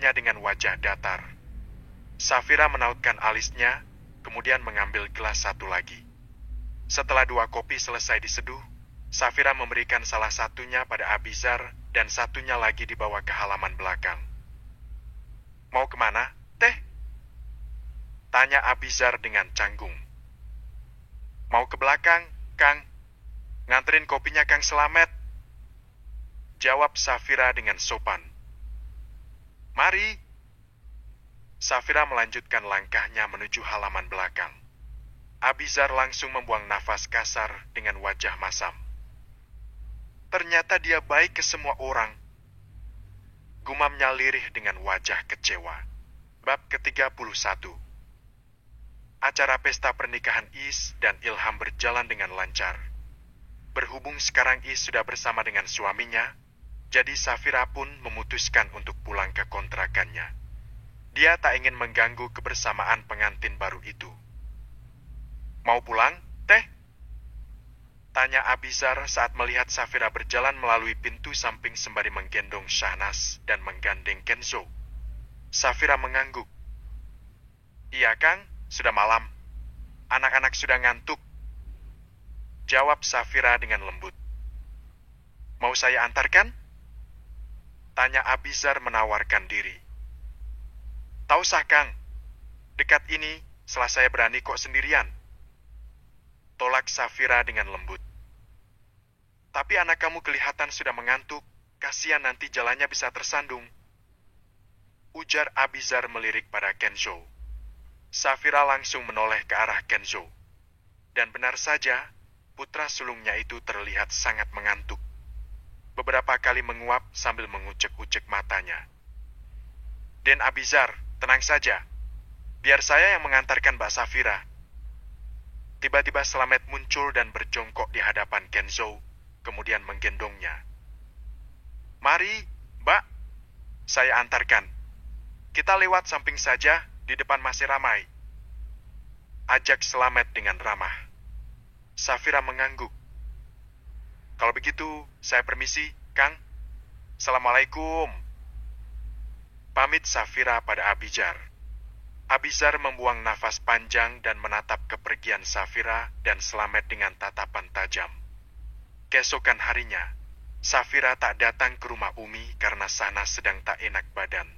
menatapnya dengan wajah datar. Safira menautkan alisnya, kemudian mengambil gelas satu lagi. Setelah 2 kopi selesai diseduh, Safira memberikan salah satunya pada Abizar dan satunya lagi dibawa ke halaman belakang. "Mau kemana, Teh?" tanya Abizar dengan canggung. "Mau ke belakang, Kang. Nganterin kopinya Kang Selamet," jawab Safira dengan sopan. "Mari." Safira melanjutkan langkahnya menuju halaman belakang. Abizar langsung membuang nafas kasar dengan wajah masam. Ternyata dia baik ke semua orang. Gumamnya lirih dengan wajah kecewa. Bab ke-31. Acara pesta pernikahan Is dan Ilham berjalan dengan lancar. Berhubung sekarang Is sudah bersama dengan suaminya, jadi Safira pun memutuskan untuk pulang ke kontrakannya. Dia tak ingin mengganggu kebersamaan pengantin baru itu. "Mau pulang, Teh?" tanya Abizar saat melihat Safira berjalan melalui pintu samping sembari menggendong Syahnas dan menggandeng Kenzo. Safira mengangguk. "Iya, Kang, sudah malam. Anak-anak sudah ngantuk," jawab Safira dengan lembut. "Mau saya antarkan?" tanya Abizar menawarkan diri. "Tak usah, Kang. Dekat ini, setelah saya berani kok sendirian," tolak Safira dengan lembut. "Tapi anak kamu kelihatan sudah mengantuk. Kasihan nanti jalannya bisa tersandung," ujar Abizar melirik pada Kenzo. Safira langsung menoleh ke arah Kenzo. Dan benar saja, putra sulungnya itu terlihat sangat mengantuk. Beberapa kali menguap sambil mengucek-ucek matanya. "Den Abizar, tenang saja. Biar saya yang mengantarkan Mbak Safira." Tiba-tiba Slamet muncul dan berjongkok di hadapan Kenzo, kemudian menggendongnya. "Mari, Mbak. Saya antarkan. Kita lewat samping saja, di depan masih ramai," ajak Slamet dengan ramah. Safira mengangguk. "Kalau begitu, saya permisi, Kang. Assalamualaikum." Pamit Safira pada Abizar. Abizar membuang nafas panjang dan menatap kepergian Safira dan Slamet dengan tatapan tajam. Keesokan harinya, Safira tak datang ke rumah Umi karena Syahnas sedang tak enak badan.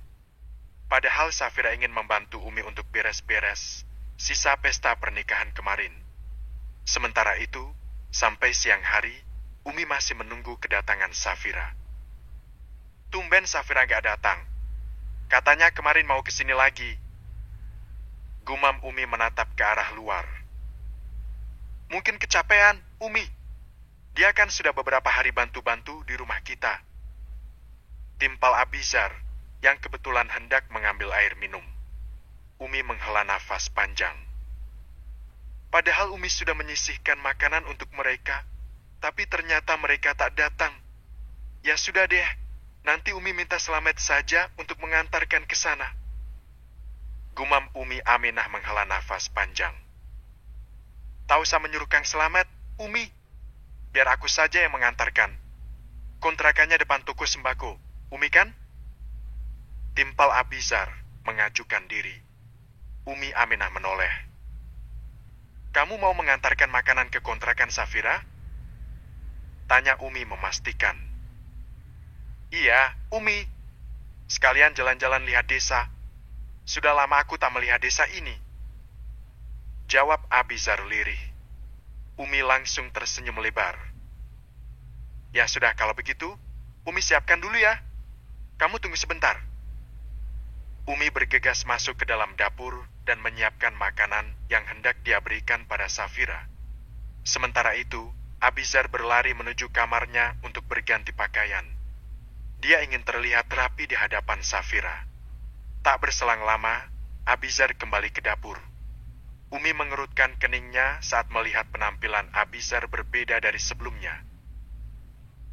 Padahal Safira ingin membantu Umi untuk beres-beres sisa pesta pernikahan kemarin. Sementara itu, sampai siang hari, Umi masih menunggu kedatangan Safira. "Tumben Safira gak datang. Katanya kemarin mau kesini lagi," gumam Umi menatap ke arah luar. "Mungkin kecapean, Umi. Dia kan sudah beberapa hari bantu-bantu di rumah kita," timpal Abizar, yang kebetulan hendak mengambil air minum. Umi menghela nafas panjang. Padahal Umi sudah menyisihkan makanan untuk mereka, tapi ternyata mereka tak datang. "Ya sudah deh, nanti Umi minta Slamet saja untuk mengantarkan ke sana," gumam Umi Aminah menghela nafas panjang. "Tak usah menyuruh Kang Slamet, Umi. Biar aku saja yang mengantarkan. Kontrakannya depan toko sembako, Umi kan?" Timpal Abizar mengajukan diri. Umi Aminah menoleh. "Kamu mau mengantarkan makanan ke kontrakan Safira?" tanya Umi memastikan. "Iya, Umi. Sekalian jalan-jalan lihat desa. Sudah lama aku tak melihat desa ini," jawab Abizar lirih. Umi langsung tersenyum lebar. "Ya sudah, kalau begitu, Umi siapkan dulu ya. Kamu tunggu sebentar." Umi bergegas masuk ke dalam dapur dan menyiapkan makanan yang hendak dia berikan pada Safira. Sementara itu, Abizar berlari menuju kamarnya untuk berganti pakaian. Dia ingin terlihat rapi di hadapan Safira. Tak berselang lama, Abizar kembali ke dapur. Umi mengerutkan keningnya saat melihat penampilan Abizar berbeda dari sebelumnya.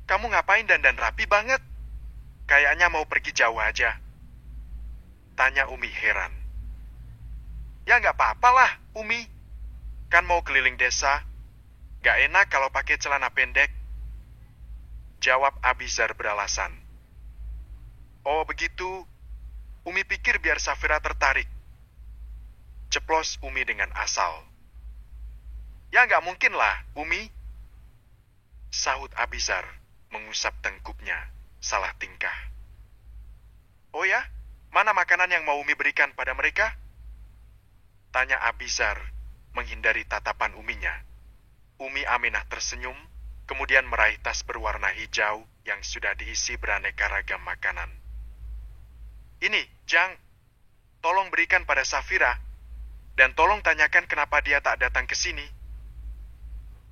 "Kamu ngapain dandan rapi banget? Kayaknya mau pergi jauh aja," tanya Umi heran. "Ya nggak apa-apalah, Umi. Kan mau keliling desa. Nggak enak kalau pakai celana pendek," jawab Abizar beralasan. "Oh begitu. Umi pikir biar Safira tertarik. Ceplos Umi dengan asal. Ya nggak mungkin lah, Umi. Sahut Abizar, mengusap tengkuknya, salah tingkah. Oh ya, mana makanan yang mau Umi berikan pada mereka? Tanya Abizar, menghindari tatapan Uminya. Umi Aminah tersenyum, kemudian meraih tas berwarna hijau yang sudah diisi beraneka ragam makanan. Ini, Jang, tolong berikan pada Safira, dan tolong tanyakan kenapa dia tak datang ke sini.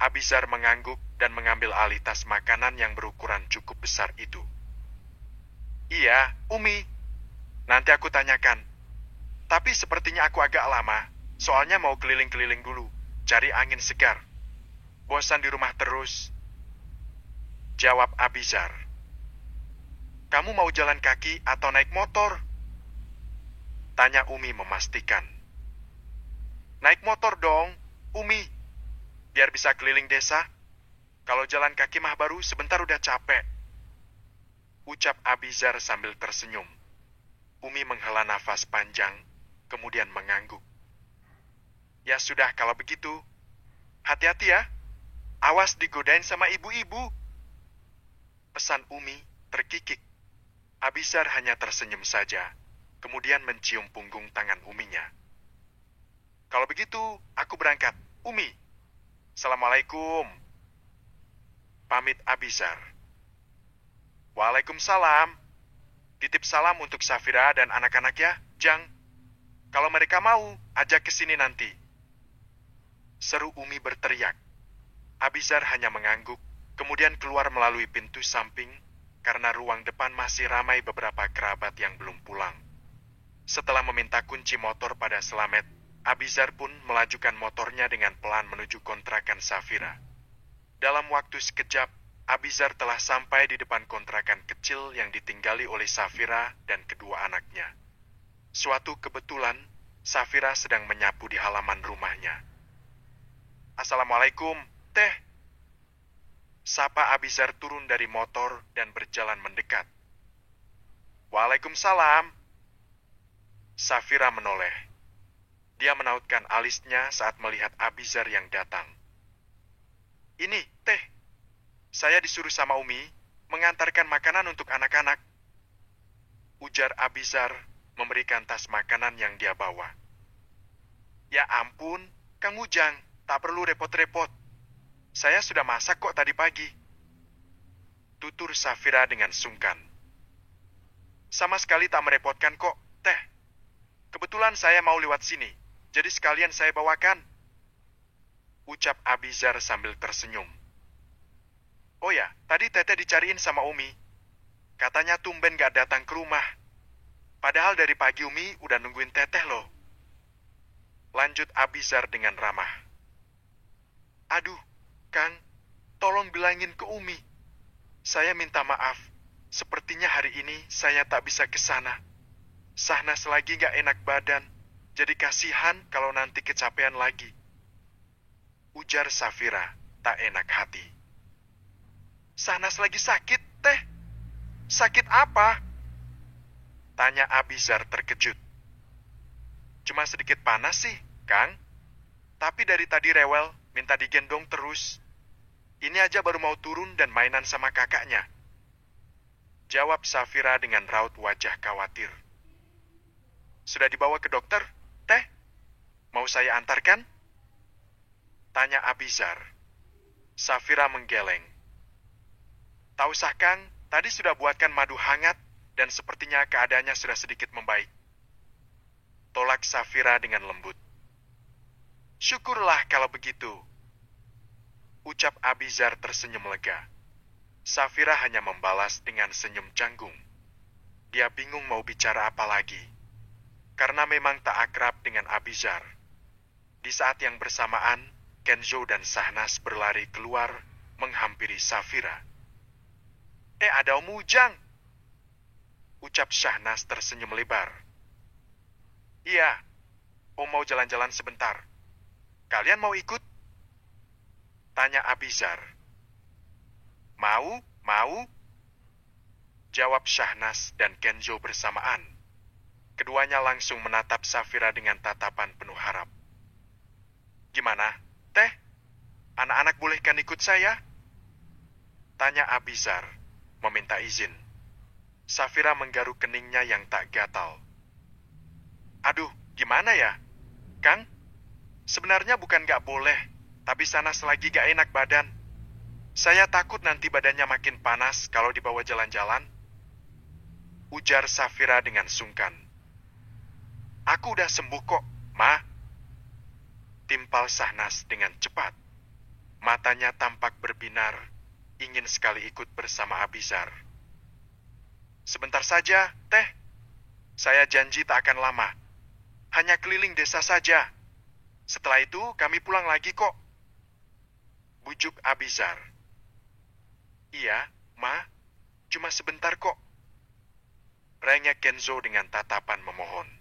Abizar mengangguk dan mengambil alih tas makanan yang berukuran cukup besar itu. Iya, Umi. Nanti aku tanyakan. Tapi sepertinya aku agak lama, soalnya mau keliling-keliling dulu, cari angin segar. Bosan di rumah terus. Jawab Abizar. Kamu mau jalan kaki atau naik motor? Tanya Umi memastikan. Naik motor dong, Umi. Biar bisa keliling desa. Kalau jalan kaki mah baru sebentar udah capek. Ucap Abizar sambil tersenyum. Umi menghela nafas panjang, kemudian mengangguk. Ya sudah kalau begitu. Hati-hati ya. Awas digodain sama ibu-ibu. Pesan Umi terkikik. Abizar hanya tersenyum saja, kemudian mencium punggung tangan Uminya. Kalau begitu, aku berangkat. Umi. Assalamualaikum. Pamit Abizar. Waalaikumsalam. Titip salam untuk Safira dan anak-anak ya, Jang. Kalau mereka mau, ajak ke sini nanti. Seru Umi berteriak. Abizar hanya mengangguk, kemudian keluar melalui pintu samping, karena ruang depan masih ramai beberapa kerabat yang belum pulang. Setelah meminta kunci motor pada Slamet, Abizar pun melajukan motornya dengan pelan menuju kontrakan Safira. Dalam waktu sekejap, Abizar telah sampai di depan kontrakan kecil yang ditinggali oleh Safira dan kedua anaknya. Suatu kebetulan, Safira sedang menyapu di halaman rumahnya. Assalamualaikum, Teh. Sapa Abizar turun dari motor dan berjalan mendekat. Waalaikumsalam. Safira menoleh. Dia menautkan alisnya saat melihat Abizar yang datang. Ini, Teh. Saya disuruh sama Umi mengantarkan makanan untuk anak-anak. Ujar Abizar memberikan tas makanan yang dia bawa. Ya ampun, Kang Ujang, tak perlu repot-repot. Saya sudah masak kok tadi pagi. Tutur Safira dengan sungkan. Sama sekali tak merepotkan kok, Teh. Kebetulan saya mau lewat sini, jadi sekalian saya bawakan. Ucap Abizar sambil tersenyum. Oh ya, tadi Teteh dicariin sama Umi. Katanya tumben gak datang ke rumah. Padahal dari pagi Umi udah nungguin Teteh loh. Lanjut Abizar dengan ramah. Aduh, Kang, tolong bilangin ke Umi. Saya minta maaf. Sepertinya hari ini saya tak bisa ke sana. Sahnas lagi gak enak badan. Jadi kasihan kalau nanti kecapean lagi. Ujar Safira, tak enak hati. Sahnas lagi sakit, Teh. Sakit apa? Tanya Abizar terkejut. Cuma sedikit panas sih, Kang. Tapi dari tadi rewel, minta digendong terus. Ini aja baru mau turun dan mainan sama kakaknya. Jawab Safira dengan raut wajah khawatir. Sudah dibawa ke dokter, Teh? Mau saya antarkan? Tanya Abizar. Safira menggeleng. Tahu Kang, tadi sudah buatkan madu hangat dan sepertinya keadaannya sudah sedikit membaik. Tolak Safira dengan lembut. Syukurlah kalau begitu. Ucap Abizar tersenyum lega. Safira hanya membalas dengan senyum canggung. Dia bingung mau bicara apa lagi. Karena memang tak akrab dengan Abizar. Di saat yang bersamaan, Kenzo dan Sahnas berlari keluar menghampiri Safira. Ada Om Ujang. Ucap Syahnas tersenyum lebar. Iya, Om mau jalan-jalan sebentar. Kalian mau ikut? Tanya Abizar. Mau? Jawab Syahnas dan Kenzo bersamaan. Keduanya langsung menatap Safira dengan tatapan penuh harap. "Gimana, Teh? Anak-anak bolehkan ikut saya?" tanya Abizar, meminta izin. Safira menggaruk keningnya yang tak gatal. "Aduh, gimana ya, Kang? Sebenarnya bukan gak boleh, tapi sana selagi gak enak badan. Saya takut nanti badannya makin panas kalau dibawa jalan-jalan," ujar Safira dengan sungkan. "Aku udah sembuh kok, Ma," timpal Shahnas dengan cepat. Matanya tampak berbinar, ingin sekali ikut bersama Abizar. "Sebentar saja, Teh. Saya janji tak akan lama. Hanya keliling desa saja. Setelah itu kami pulang lagi kok," bujuk Abizar. "Iya, Ma. Cuma sebentar kok," rengek Kenzo dengan tatapan memohon.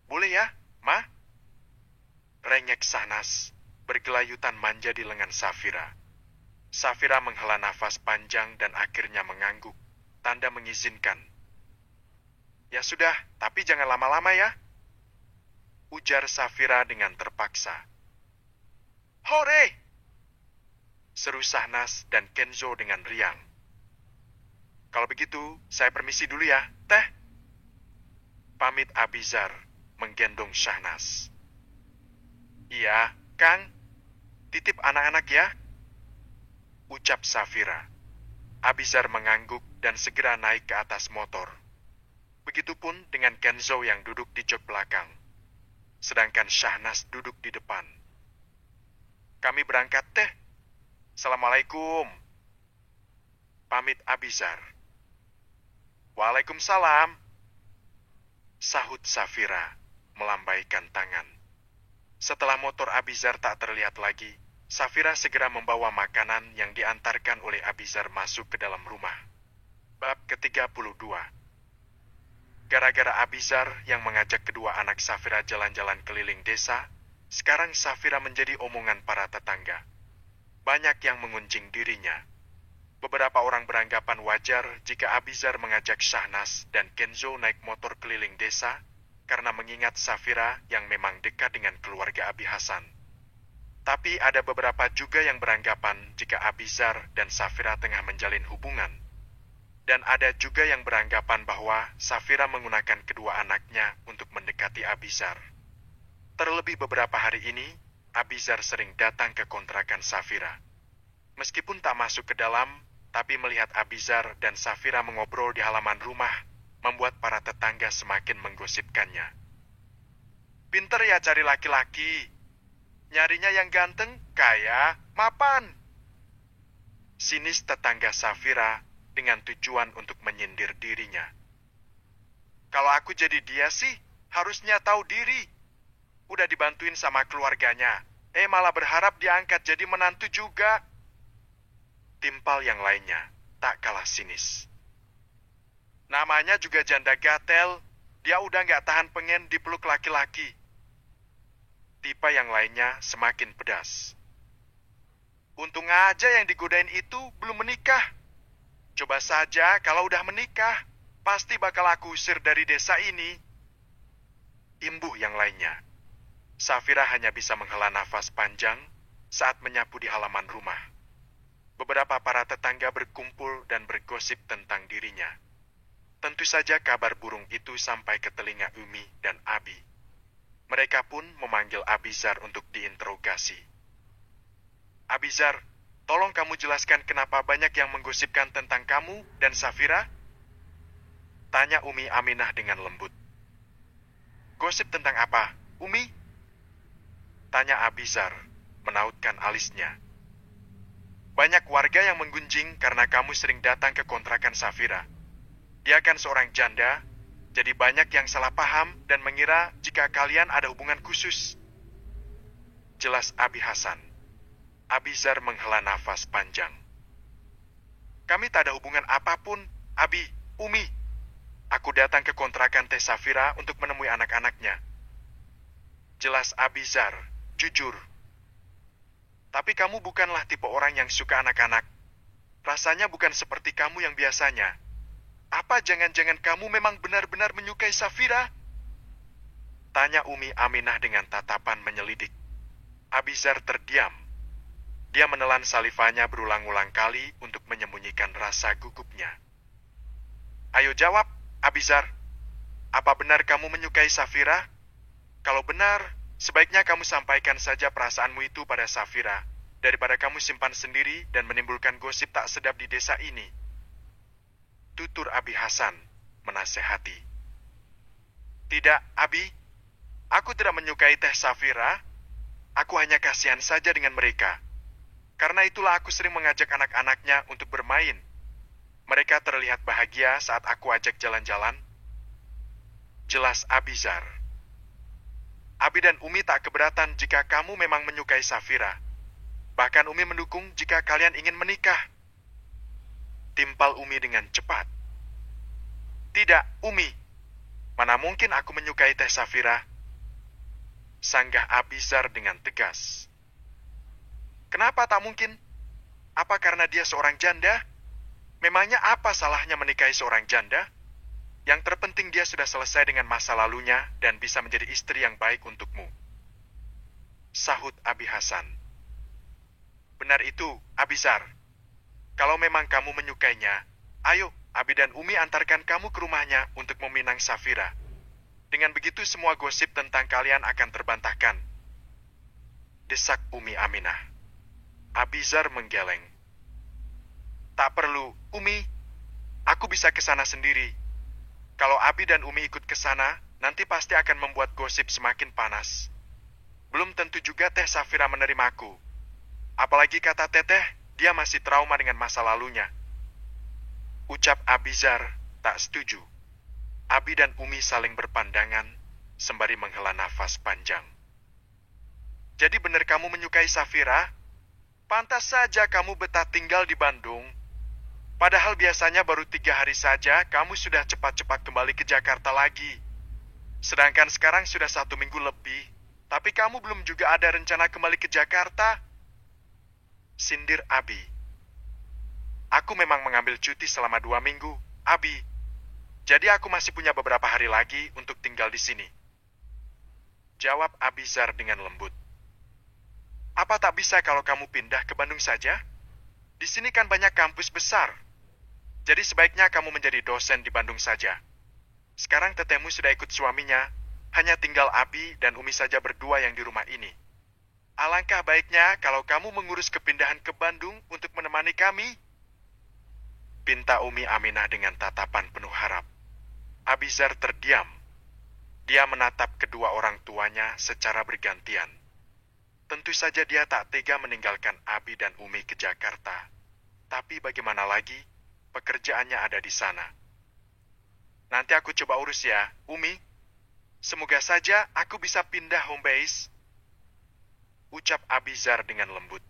"Boleh ya, Ma?" rengek Shahnas, bergelayutan manja di lengan Safira. Safira menghela nafas panjang dan akhirnya mengangguk, tanda mengizinkan. "Ya sudah, tapi jangan lama-lama ya," ujar Safira dengan terpaksa. "Hore!" seru Shahnas dan Kenzo dengan riang. "Kalau begitu, saya permisi dulu ya, Teh," pamit Abizar, menggendong Shahnas. "Iya, Kang. Titip anak-anak ya," ucap Safira. Abizar mengangguk dan segera naik ke atas motor. Begitupun dengan Kenzo yang duduk di jok belakang, sedangkan Shahnas duduk di depan. "Kami berangkat, Teh. Assalamualaikum," pamit Abizar. "Waalaikumsalam," sahut Safira, melambaikan tangan. Setelah motor Abizar tak terlihat lagi, Safira segera membawa makanan yang diantarkan oleh Abizar masuk ke dalam rumah. Bab ke-32. Gara-gara Abizar yang mengajak kedua anak Safira jalan-jalan keliling desa, sekarang Safira menjadi omongan para tetangga. Banyak yang mengunjing dirinya. Beberapa orang beranggapan wajar jika Abizar mengajak Shahnas dan Kenzo naik motor keliling desa, karena mengingat Safira yang memang dekat dengan keluarga Abi Hasan. Tapi ada beberapa juga yang beranggapan jika Abizar dan Safira tengah menjalin hubungan. Dan ada juga yang beranggapan bahwa Safira menggunakan kedua anaknya untuk mendekati Abizar. Terlebih beberapa hari ini, Abizar sering datang ke kontrakan Safira. Meskipun tak masuk ke dalam, tapi melihat Abizar dan Safira mengobrol di halaman rumah, membuat para tetangga semakin menggosipkannya. "Pinter ya cari laki-laki. Nyarinya yang ganteng, kaya, mapan," sinis tetangga Safira dengan tujuan untuk menyindir dirinya. "Kalau aku jadi dia sih, harusnya tahu diri. Udah dibantuin sama keluarganya, malah berharap diangkat jadi menantu juga," timpal yang lainnya tak kalah sinis. "Namanya juga janda gatel, dia udah gak tahan pengen dipeluk laki-laki," tipe yang lainnya semakin pedas. "Untung aja yang digodain itu belum menikah. Coba saja kalau udah menikah, pasti bakal aku usir dari desa ini," imbuh yang lainnya. Safira hanya bisa menghela nafas panjang saat menyapu di halaman rumah. Beberapa para tetangga berkumpul dan bergosip tentang dirinya. Tentu saja kabar burung itu sampai ke telinga Umi dan Abi. Mereka pun memanggil Abizar untuk diinterogasi. "Abizar, tolong kamu jelaskan kenapa banyak yang menggosipkan tentang kamu dan Safira?" tanya Umi Aminah dengan lembut. "Gosip tentang apa, Umi?" tanya Abizar, menautkan alisnya. "Banyak warga yang menggunjing karena kamu sering datang ke kontrakan Safira. Dia kan seorang janda, jadi banyak yang salah paham dan mengira jika kalian ada hubungan khusus," jelas Abi Hasan. Abizar menghela nafas panjang. "Kami tak ada hubungan apapun, Abi, Umi. Aku datang ke kontrakan Teh Safira untuk menemui anak-anaknya," jelas Abizar, jujur. "Tapi kamu bukanlah tipe orang yang suka anak-anak. Rasanya bukan seperti kamu yang biasanya," Apa jangan-jangan kamu memang benar-benar menyukai Safira? Tanya Umi Aminah dengan tatapan menyelidik. Abizar terdiam. Dia menelan salivanya berulang-ulang kali untuk menyembunyikan rasa gugupnya. Ayo jawab, Abizar. Apa benar kamu menyukai Safira? Kalau benar, sebaiknya kamu sampaikan saja perasaanmu itu pada Safira, daripada kamu simpan sendiri dan menimbulkan gosip tak sedap di desa ini. Tutur Abi Hasan menasehati. Tidak, Abi. Aku tidak menyukai Teh Safira. Aku hanya kasihan saja dengan mereka. Karena itulah aku sering mengajak anak-anaknya untuk bermain. Mereka terlihat bahagia saat aku ajak jalan-jalan. Jelas Abizar. Abi dan Umi tak keberatan jika kamu memang menyukai Safira. Bahkan Umi mendukung jika kalian ingin menikah. Timpal Umi dengan cepat. Tidak, Umi. Mana mungkin aku menyukai Teh Safira? Sanggah Abizar dengan tegas. Kenapa tak mungkin? Apa karena dia seorang janda? Memangnya apa salahnya menikahi seorang janda? Yang terpenting dia sudah selesai dengan masa lalunya dan bisa menjadi istri yang baik untukmu. Sahut Abi Hasan. Benar itu, Abizar. Kalau memang kamu menyukainya, ayo, Abi dan Umi antarkan kamu ke rumahnya untuk meminang Safira. Dengan begitu semua gosip tentang kalian akan terbantahkan. Desak Umi Aminah. Abizar menggeleng. Tak perlu, Umi. Aku bisa ke sana sendiri. Kalau Abi dan Umi ikut ke sana, nanti pasti akan membuat gosip semakin panas. Belum tentu juga Teh Safira menerimaku. Apalagi kata Teteh, dia masih trauma dengan masa lalunya. Ucap Abizar tak setuju. Abi dan Umi saling berpandangan, sembari menghela nafas panjang. Jadi benar kamu menyukai Safira? Pantas saja kamu betah tinggal di Bandung. Padahal biasanya baru 3 hari saja kamu sudah cepat-cepat kembali ke Jakarta lagi. Sedangkan sekarang sudah 1 minggu lebih, tapi kamu belum juga ada rencana kembali ke Jakarta. Sindir Abi. Aku memang mengambil cuti selama 2 minggu, Abi. Jadi aku masih punya beberapa hari lagi untuk tinggal di sini. Jawab Abizar dengan lembut. Apa tak bisa kalau kamu pindah ke Bandung saja? Di sini kan banyak kampus besar. Jadi sebaiknya kamu menjadi dosen di Bandung saja. Sekarang tetehmu sudah ikut suaminya, hanya tinggal Abi dan Umi saja berdua yang di rumah ini. Alangkah baiknya kalau kamu mengurus kepindahan ke Bandung untuk menemani kami. Pinta Umi Aminah dengan tatapan penuh harap. Abizar terdiam. Dia menatap kedua orang tuanya secara bergantian. Tentu saja dia tak tega meninggalkan Abi dan Umi ke Jakarta. Tapi bagaimana lagi, pekerjaannya ada di sana. Nanti aku coba urus ya, Umi. Semoga saja aku bisa pindah home base. Ucap Abizar dengan lembut.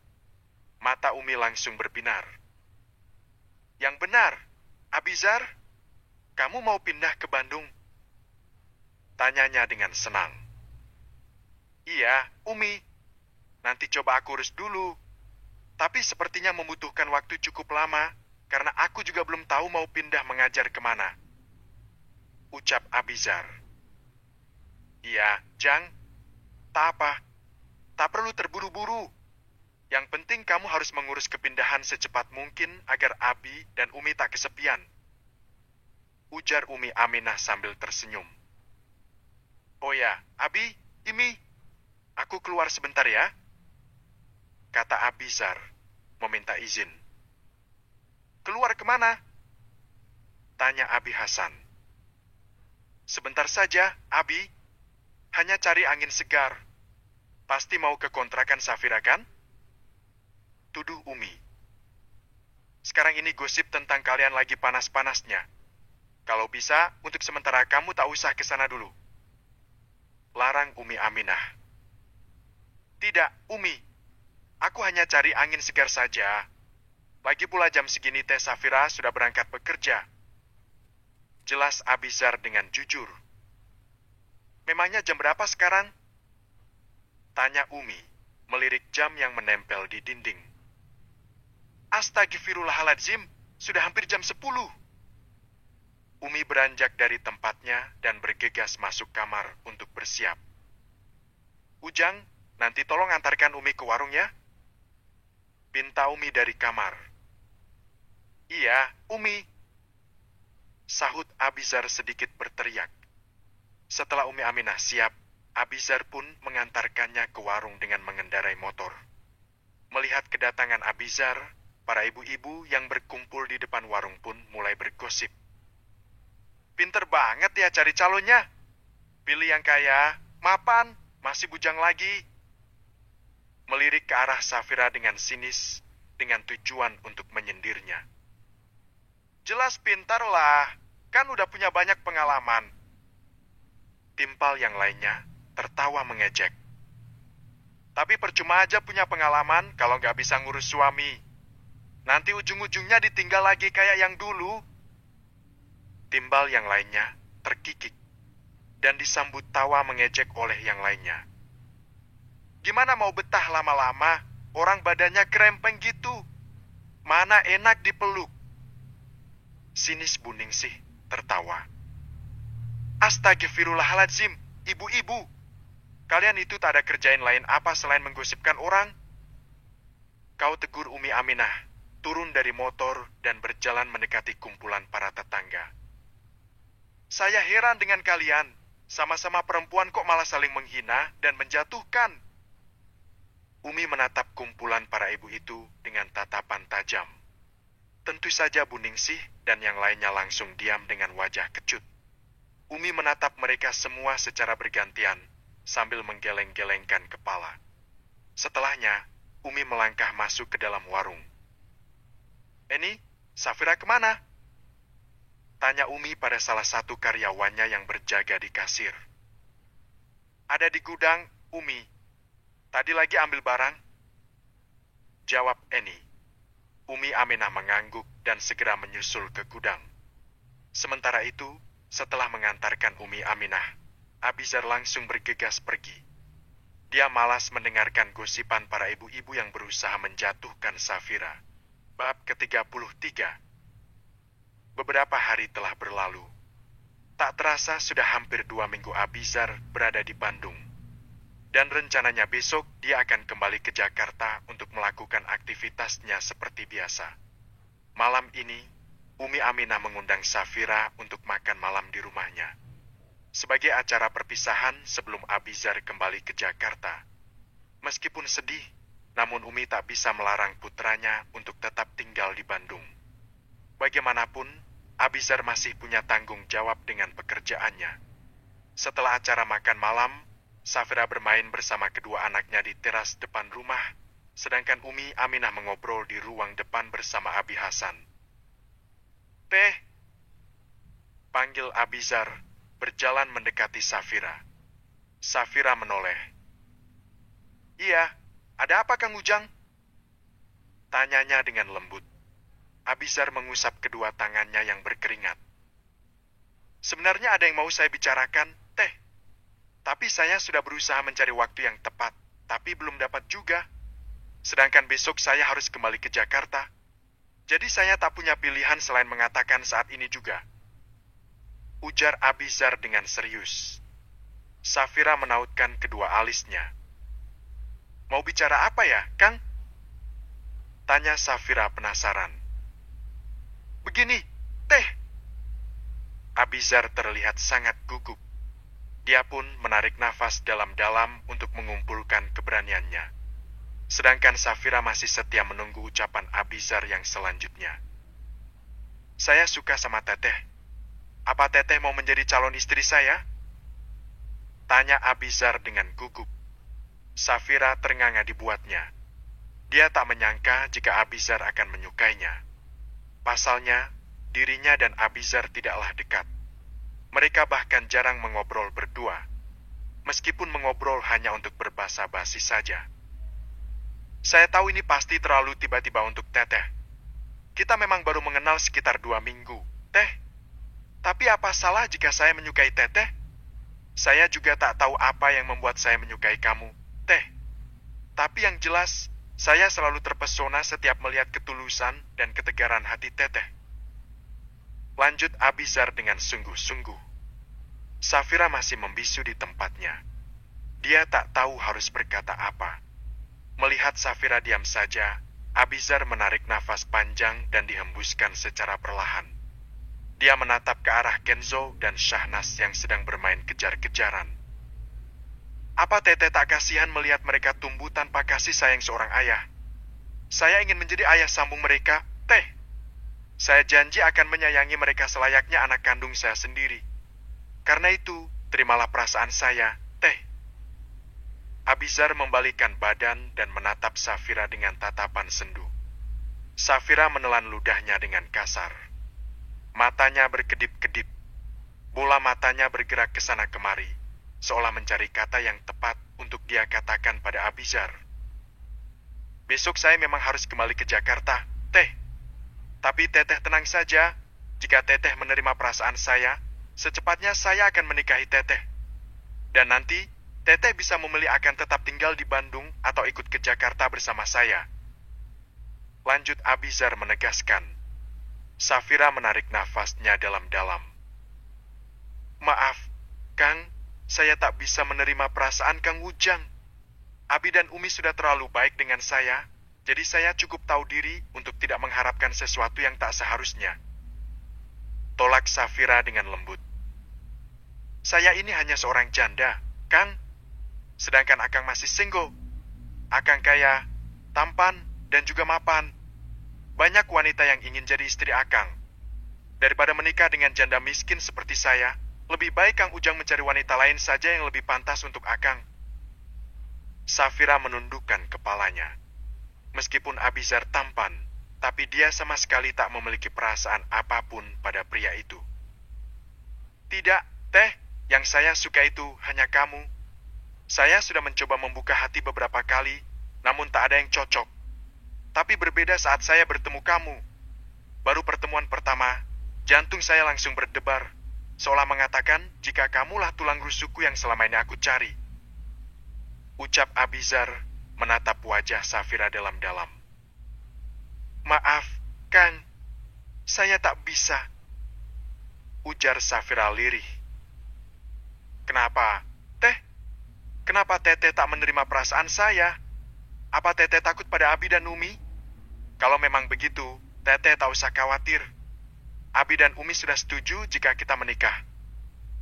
Mata Umi langsung berbinar. Yang benar, Abizar, kamu mau pindah ke Bandung? Tanyanya dengan senang. Iya, Umi. Nanti coba aku urus dulu. Tapi sepertinya membutuhkan waktu cukup lama, karena aku juga belum tahu mau pindah mengajar kemana. Ucap Abizar. Iya, Jang. Tak apa. Tak perlu terburu-buru. Yang penting kamu harus mengurus kepindahan secepat mungkin agar Abi dan Umi tak kesepian. Ujar Umi Aminah sambil tersenyum. Oh ya, Abi, Imi, aku keluar sebentar ya. Kata Abizar, meminta izin. Keluar kemana? Tanya Abi Hasan. Sebentar saja, Abi. Hanya cari angin segar. Pasti mau ke kontrakan Safira kan? Tuduh Umi. Sekarang ini gosip tentang kalian lagi panas-panasnya. Kalau bisa, untuk sementara kamu tak usah ke sana dulu. Larang Umi Aminah. Tidak, Umi. Aku hanya cari angin segar saja. Lagi pula jam segini Teh Safira sudah berangkat bekerja. Jelas Abizar dengan jujur. Memangnya jam berapa sekarang? Tanya Umi, melirik jam yang menempel di dinding. Astagfirullahaladzim, sudah hampir jam 10. Umi beranjak dari tempatnya dan bergegas masuk kamar untuk bersiap. Ujang, nanti tolong antarkan Umi ke warung ya. Pinta Umi dari kamar. Iya, Umi. Sahut Abizar sedikit berteriak. Setelah Umi Aminah siap, Abizar pun mengantarkannya ke warung dengan mengendarai motor. Melihat kedatangan Abizar, para ibu-ibu yang berkumpul di depan warung pun mulai bergosip. Pinter banget ya cari calonnya. Pilih yang kaya, mapan, masih bujang lagi. Melirik ke arah Safira dengan sinis, dengan tujuan untuk menyindirnya. Jelas pintar lah, kan udah punya banyak pengalaman. Timpal yang lainnya tertawa mengejek. Tapi percuma aja punya pengalaman kalau nggak bisa ngurus suami. Nanti ujung-ujungnya ditinggal lagi kayak yang dulu. Timbal yang lainnya terkikik dan disambut tawa mengejek oleh yang lainnya. Gimana mau betah lama-lama, orang badannya kerempeng gitu. Mana enak dipeluk. Sinis Bu Ningsih tertawa. Astagfirullahaladzim, ibu-ibu. Kalian itu tak ada kerjain lain apa selain menggosipkan orang? Kau tegur Umi Aminah, turun dari motor dan berjalan mendekati kumpulan para tetangga. Saya heran dengan kalian, sama-sama perempuan kok malah saling menghina dan menjatuhkan. Umi menatap kumpulan para ibu itu dengan tatapan tajam. Tentu saja Bu Ningsih dan yang lainnya langsung diam dengan wajah kecut. Umi menatap mereka semua secara bergantian, sambil menggeleng-gelengkan kepala. Setelahnya, Umi melangkah masuk ke dalam warung. Eni, Safira kemana? Tanya Umi pada salah satu karyawannya yang berjaga di kasir. Ada di gudang, Umi. Tadi lagi ambil barang. Jawab Eni. Umi Aminah mengangguk dan segera menyusul ke gudang. Sementara itu, setelah mengantarkan Umi Aminah, Abizar langsung bergegas pergi. Dia malas mendengarkan gosipan para ibu-ibu yang berusaha menjatuhkan Safira. Bab ke-33. Beberapa hari telah berlalu. Tak terasa sudah hampir 2 minggu Abizar berada di Bandung. Dan rencananya besok dia akan kembali ke Jakarta untuk melakukan aktivitasnya seperti biasa. Malam ini, Umi Aminah mengundang Safira untuk makan malam di rumahnya. Sebagai acara perpisahan sebelum Abizar kembali ke Jakarta. Meskipun sedih, namun Umi tak bisa melarang putranya untuk tetap tinggal di Bandung. Bagaimanapun, Abizar masih punya tanggung jawab dengan pekerjaannya. Setelah acara makan malam, Safira bermain bersama kedua anaknya di teras depan rumah, sedangkan Umi Aminah mengobrol di ruang depan bersama Abi Hasan. Teh, panggil Abizar, berjalan mendekati Safira. Safira menoleh. Iya, ada apa Kang Ujang? Tanyanya dengan lembut. Abizar mengusap kedua tangannya yang berkeringat. Sebenarnya ada yang mau saya bicarakan, Teh. Tapi saya sudah berusaha mencari waktu yang tepat, tapi belum dapat juga. Sedangkan besok saya harus kembali ke Jakarta. Jadi saya tak punya pilihan selain mengatakan saat ini juga. Ujar Abizar dengan serius. Safira menautkan kedua alisnya. Mau bicara apa ya, Kang? Tanya Safira penasaran. Begini, Teh. Abizar terlihat sangat gugup. Dia pun menarik nafas dalam-dalam untuk mengumpulkan keberaniannya. Sedangkan Safira masih setia menunggu ucapan Abizar yang selanjutnya. Saya suka sama Teteh. Apa Teteh mau menjadi calon istri saya? Tanya Abizar dengan gugup. Safira ternganga dibuatnya. Dia tak menyangka jika Abizar akan menyukainya. Pasalnya, dirinya dan Abizar tidaklah dekat. Mereka bahkan jarang mengobrol berdua. Meskipun mengobrol hanya untuk berbasa-basi saja. Saya tahu ini pasti terlalu tiba-tiba untuk Teteh. Kita memang baru mengenal sekitar 2 minggu, Teh. Tapi apa salah jika saya menyukai Teteh? Saya juga tak tahu apa yang membuat saya menyukai kamu, Teh. Tapi yang jelas, saya selalu terpesona setiap melihat ketulusan dan ketegaran hati Teteh. Lanjut Abizar dengan sungguh-sungguh. Safira masih membisu di tempatnya. Dia tak tahu harus berkata apa. Melihat Safira diam saja, Abizar menarik nafas panjang dan dihembuskan secara perlahan. Dia menatap ke arah Kenzo dan Shahnas yang sedang bermain kejar-kejaran. Apa Teteh tak kasihan melihat mereka tumbuh tanpa kasih sayang seorang ayah? Saya ingin menjadi ayah sambung mereka, Teh. Saya janji akan menyayangi mereka selayaknya anak kandung saya sendiri. Karena itu, terimalah perasaan saya, Teh. Abizar membalikkan badan dan menatap Safira dengan tatapan sendu. Safira menelan ludahnya dengan kasar. Matanya berkedip-kedip. Bola matanya bergerak ke sana kemari, seolah mencari kata yang tepat untuk dia katakan pada Abizar. Besok saya memang harus kembali ke Jakarta, Teh. Tapi Teteh tenang saja, jika Teteh menerima perasaan saya, secepatnya saya akan menikahi Teteh. Dan nanti, Teteh bisa memilih akan tetap tinggal di Bandung atau ikut ke Jakarta bersama saya. Lanjut Abizar menegaskan. Safira menarik nafasnya dalam-dalam. Maaf, Kang, saya tak bisa menerima perasaan Kang Ujang. Abi dan Umi sudah terlalu baik dengan saya, jadi saya cukup tahu diri untuk tidak mengharapkan sesuatu yang tak seharusnya. Tolak Safira dengan lembut. Saya ini hanya seorang janda, Kang. Sedangkan Akang masih single. Akang kaya, tampan, dan juga mapan. Banyak wanita yang ingin jadi istri Akang. Daripada menikah dengan janda miskin seperti saya, lebih baik Kang Ujang mencari wanita lain saja yang lebih pantas untuk Akang. Safira menundukkan kepalanya. Meskipun Abizar tampan, tapi dia sama sekali tak memiliki perasaan apapun pada pria itu. Tidak, Teh, yang saya suka itu hanya kamu. Saya sudah mencoba membuka hati beberapa kali, namun tak ada yang cocok. Tapi berbeda saat saya bertemu kamu. Baru pertemuan pertama, jantung saya langsung berdebar, seolah mengatakan jika kamulah tulang rusukku yang selama ini aku cari. Ucap Abizar menatap wajah Safira dalam-dalam. Maaf, Kang, saya tak bisa. Ujar Safira lirih. Kenapa, Teh? Kenapa Teteh tak menerima perasaan saya? Apa Teteh takut pada Abi dan Umi? Kalau memang begitu, Teteh tak usah khawatir. Abi dan Umi sudah setuju jika kita menikah.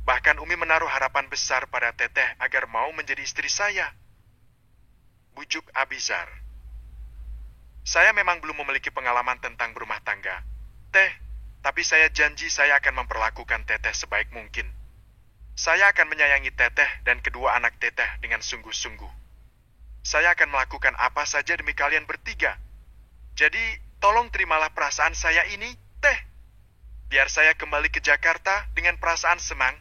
Bahkan Umi menaruh harapan besar pada Teteh agar mau menjadi istri saya. Bujuk Abizar. Saya memang belum memiliki pengalaman tentang berumah tangga, Teh, tapi saya janji saya akan memperlakukan Teteh sebaik mungkin. Saya akan menyayangi Teteh dan kedua anak Teteh dengan sungguh-sungguh. Saya akan melakukan apa saja demi kalian bertiga. Jadi, tolong terimalah perasaan saya ini, Teh. Biar saya kembali ke Jakarta dengan perasaan senang.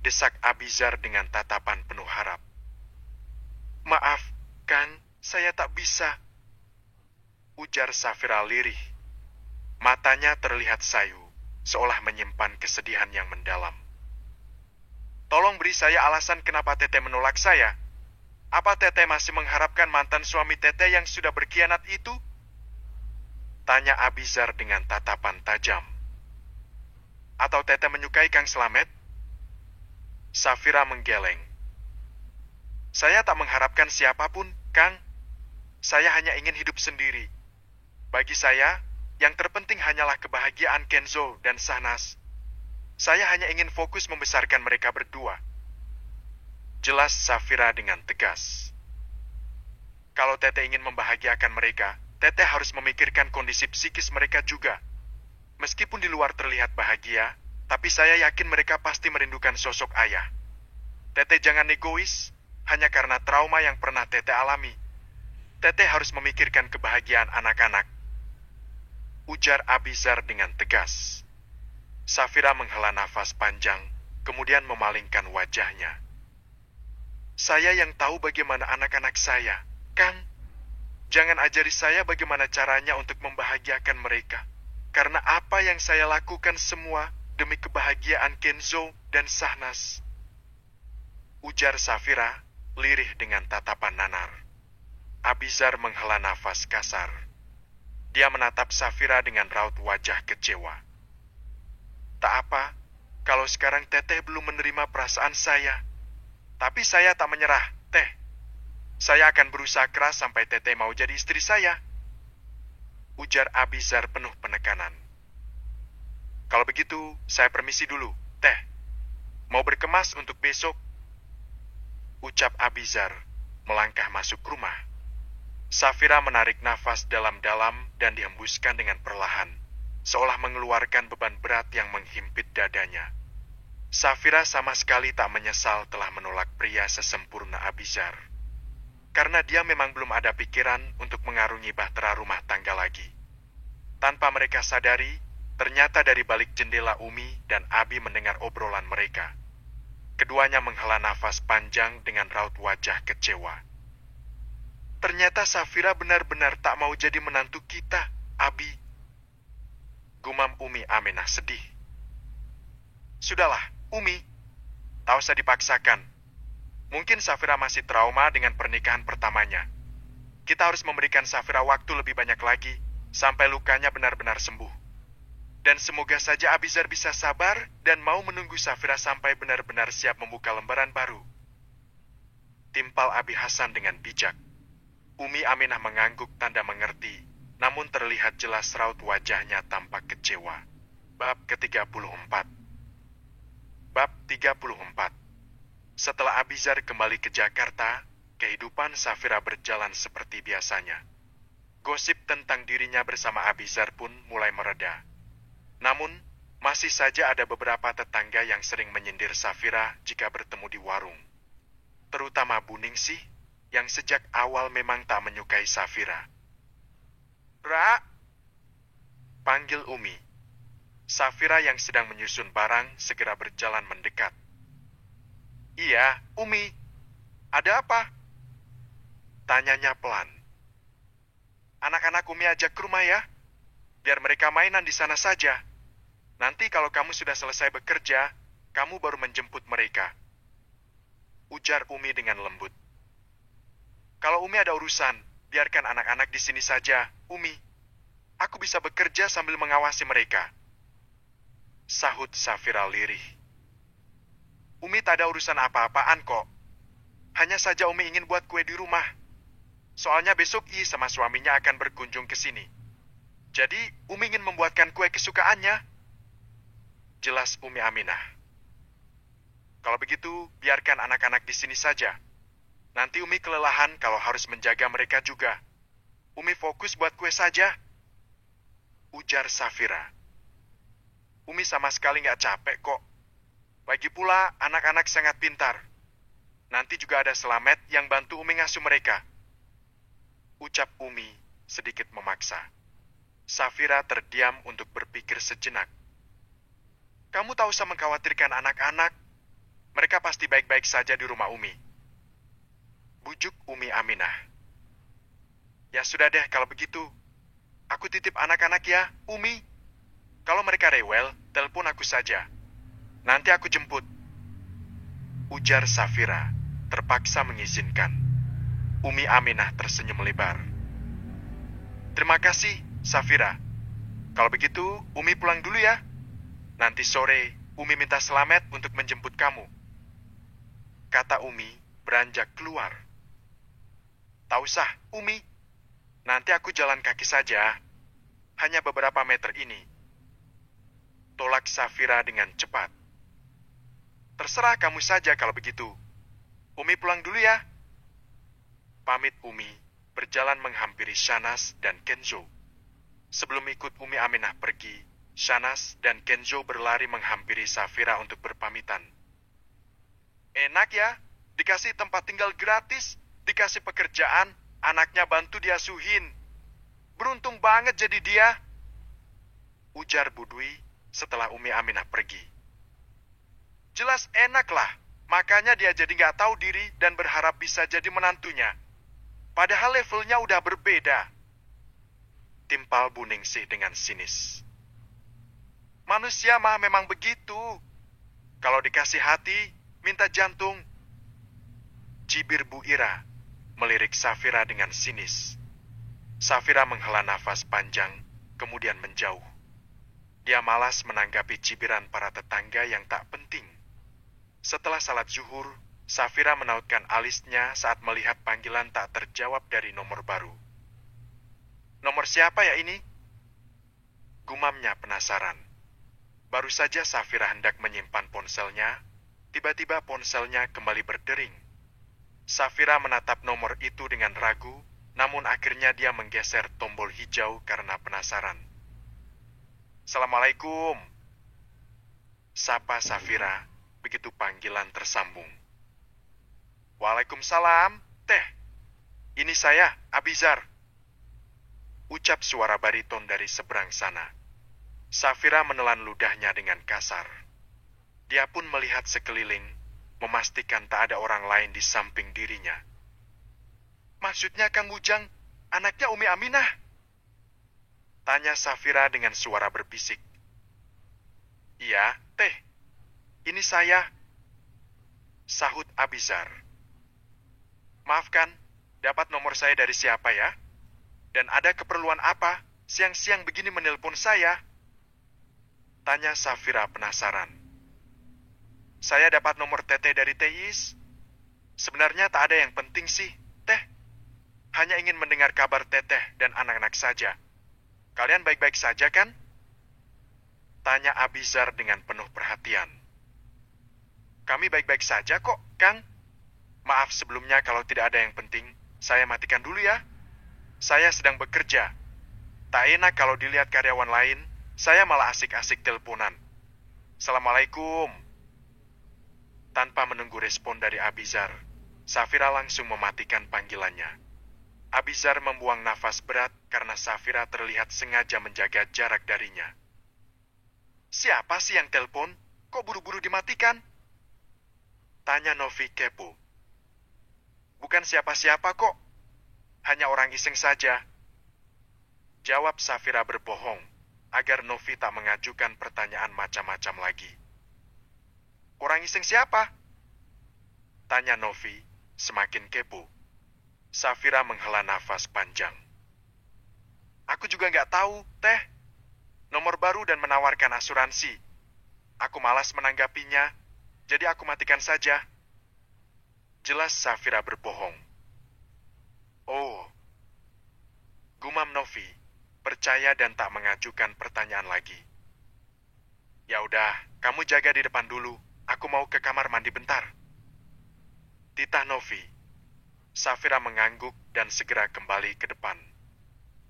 Desak Abizar dengan tatapan penuh harap. Maaf, Kang, saya tak bisa. Ujar Safira lirih. Matanya terlihat sayu, seolah menyimpan kesedihan yang mendalam. Tolong beri saya alasan kenapa Teteh menolak saya. Apa Teteh masih mengharapkan mantan suami Teteh yang sudah berkhianat itu? Tanya Abizar dengan tatapan tajam. Atau Teteh menyukai Kang Slamet? Safira menggeleng. Saya tak mengharapkan siapapun, Kang. Saya hanya ingin hidup sendiri. Bagi saya, yang terpenting hanyalah kebahagiaan Kenzo dan Shahnas. Saya hanya ingin fokus membesarkan mereka berdua. Jelas Safira dengan tegas. Kalau Teteh ingin membahagiakan mereka, Teteh harus memikirkan kondisi psikis mereka juga. Meskipun di luar terlihat bahagia, tapi saya yakin mereka pasti merindukan sosok ayah. Teteh jangan egois, hanya karena trauma yang pernah Teteh alami. Teteh harus memikirkan kebahagiaan anak-anak. Ujar Abizar dengan tegas. Safira menghela nafas panjang, kemudian memalingkan wajahnya. Saya yang tahu bagaimana anak-anak saya, Kang. Jangan ajari saya bagaimana caranya untuk membahagiakan mereka. Karena apa yang saya lakukan semua demi kebahagiaan Kenzo dan Shahnas. Ujar Safira, lirih dengan tatapan nanar. Abizar menghela nafas kasar. Dia menatap Safira dengan raut wajah kecewa. Tak apa, kalau sekarang Teteh belum menerima perasaan saya. Tapi saya tak menyerah, Teh. Saya akan berusaha keras sampai Teteh mau jadi istri saya. Ujar Abizar penuh penekanan. Kalau begitu, saya permisi dulu, Teh. Mau berkemas untuk besok? Ucap Abizar, melangkah masuk rumah. Safira menarik nafas dalam-dalam dan dihembuskan dengan perlahan, seolah mengeluarkan beban berat yang menghimpit dadanya. Safira sama sekali tak menyesal telah menolak pria sesempurna Abizar. Karena dia memang belum ada pikiran untuk mengarungi bahtera rumah tangga lagi. Tanpa mereka sadari, ternyata dari balik jendela Umi dan Abi mendengar obrolan mereka. Keduanya menghela nafas panjang dengan raut wajah kecewa. Ternyata Safira benar-benar tak mau jadi menantu kita, Abi. Gumam Umi Aminah sedih. Sudahlah, Umi. Tak usah dipaksakan. Mungkin Safira masih trauma dengan pernikahan pertamanya. Kita harus memberikan Safira waktu lebih banyak lagi, sampai lukanya benar-benar sembuh. Dan semoga saja Abizar bisa sabar dan mau menunggu Safira sampai benar-benar siap membuka lembaran baru. Timpal Abi Hasan dengan bijak. Umi Aminah mengangguk tanda mengerti, namun terlihat jelas raut wajahnya tampak kecewa. Bab ke-34. Bab 34. Setelah Abizar kembali ke Jakarta, kehidupan Safira berjalan seperti biasanya. Gosip tentang dirinya bersama Abizar pun mulai mereda. Namun, masih saja ada beberapa tetangga yang sering menyindir Safira jika bertemu di warung. Terutama Bu Ningsih, yang sejak awal memang tak menyukai Safira. Ra! Panggil Umi. Safira yang sedang menyusun barang segera berjalan mendekat. Iya, Umi. Ada apa? Tanyanya pelan. Anak-anak Umi ajak ke rumah ya. Biar mereka mainan di sana saja. Nanti kalau kamu sudah selesai bekerja, kamu baru menjemput mereka. Ujar Umi dengan lembut. Kalau Umi ada urusan, biarkan anak-anak di sini saja, Umi. Aku bisa bekerja sambil mengawasi mereka. Sahut Safira lirih. Umi tak ada urusan apa-apaan kok. Hanya saja Umi ingin buat kue di rumah. Soalnya besok I sama suaminya akan berkunjung ke sini. Jadi, Umi ingin membuatkan kue kesukaannya. Jelas Umi Aminah. Kalau begitu, biarkan anak-anak di sini saja. Nanti Umi kelelahan kalau harus menjaga mereka juga. Umi fokus buat kue saja. Ujar Safira. Umi sama sekali nggak capek kok. Lagi pula, anak-anak sangat pintar. Nanti juga ada Selamet yang bantu Umi ngasuh mereka. Ucap Umi sedikit memaksa. Safira terdiam untuk berpikir sejenak. Kamu tak usah mengkhawatirkan anak-anak. Mereka pasti baik-baik saja di rumah Umi. Bujuk Umi Aminah. Ya sudah deh kalau begitu. Aku titip anak-anak ya, Umi. Kalau mereka rewel, telepon aku saja. Nanti aku jemput. Ujar Safira, terpaksa mengizinkan. Umi Aminah tersenyum lebar. Terima kasih, Safira. Kalau begitu, Umi pulang dulu ya. Nanti sore, Umi minta Selamet untuk menjemput kamu. Kata Umi, beranjak keluar. Tak usah, Umi. Nanti aku jalan kaki saja. Hanya beberapa meter ini. Tolak Safira dengan cepat. Terserah kamu saja kalau begitu. Umi pulang dulu ya. Pamit Umi, berjalan menghampiri Shanas dan Kenzo. Sebelum ikut Umi Aminah pergi, Shanas dan Kenzo berlari menghampiri Safira untuk berpamitan. Enak ya, dikasih tempat tinggal gratis, dikasih pekerjaan, anaknya bantu diasuhin. Beruntung banget jadi dia. Ujar Budwi setelah Umi Aminah pergi. Jelas enak lah, makanya dia jadi nggak tahu diri dan berharap bisa jadi menantunya. Padahal levelnya udah berbeda. Timpal Bu Ningsih dengan sinis. Manusia mah memang begitu. Kalau dikasih hati, minta jantung. Cibir Bu Ira melirik Safira dengan sinis. Safira menghela nafas panjang, kemudian menjauh. Dia malas menanggapi cibiran para tetangga yang tak penting. Setelah salat zuhur, Safira menautkan alisnya saat melihat panggilan tak terjawab dari nomor baru. "Nomor siapa ya ini?" gumamnya penasaran. Baru saja Safira hendak menyimpan ponselnya, tiba-tiba ponselnya kembali berdering. Safira menatap nomor itu dengan ragu, namun akhirnya dia menggeser tombol hijau karena penasaran. "Assalamualaikum," sapa Safira begitu panggilan tersambung. "Waalaikumsalam, Teh. Ini saya, Abizar," ucap suara bariton dari seberang sana. Safira menelan ludahnya dengan kasar. Dia pun melihat sekeliling, memastikan tak ada orang lain di samping dirinya. "Maksudnya Kang Ujang, anaknya Umi Aminah?" tanya Safira dengan suara berbisik. "Iya, Teh. Ini saya," sahut Abizar. "Maafkan, dapat nomor saya dari siapa ya? Dan ada keperluan apa siang-siang begini menelpon saya?" tanya Safira penasaran. "Saya dapat nomor Teteh dari Teis. Sebenarnya tak ada yang penting sih, Teh. Hanya ingin mendengar kabar Teteh dan anak-anak saja. Kalian baik-baik saja kan?" tanya Abizar dengan penuh perhatian. "Kami baik-baik saja kok, Kang. Maaf sebelumnya kalau tidak ada yang penting. Saya matikan dulu ya. Saya sedang bekerja. Tak enak kalau dilihat karyawan lain, saya malah asik-asik teleponan. Assalamualaikum." Tanpa menunggu respon dari Abizar, Safira langsung mematikan panggilannya. Abizar membuang nafas berat karena Safira terlihat sengaja menjaga jarak darinya. "Siapa sih yang telepon? Kok buru-buru dimatikan?" tanya Novi kepo. "Bukan siapa-siapa kok. Hanya orang iseng saja," jawab Safira berbohong, agar Novi tak mengajukan pertanyaan macam-macam lagi. "Orang iseng siapa?" tanya Novi, semakin kepo. Safira menghela nafas panjang. "Aku juga nggak tahu, Teh. Nomor baru dan menawarkan asuransi. Aku malas menanggapinya, jadi aku matikan saja." Jelas Safira berbohong. "Oh," gumam Novi, percaya dan tak mengajukan pertanyaan lagi. "Ya udah, kamu jaga di depan dulu. Aku mau ke kamar mandi bentar," titah Novi. Safira mengangguk dan segera kembali ke depan.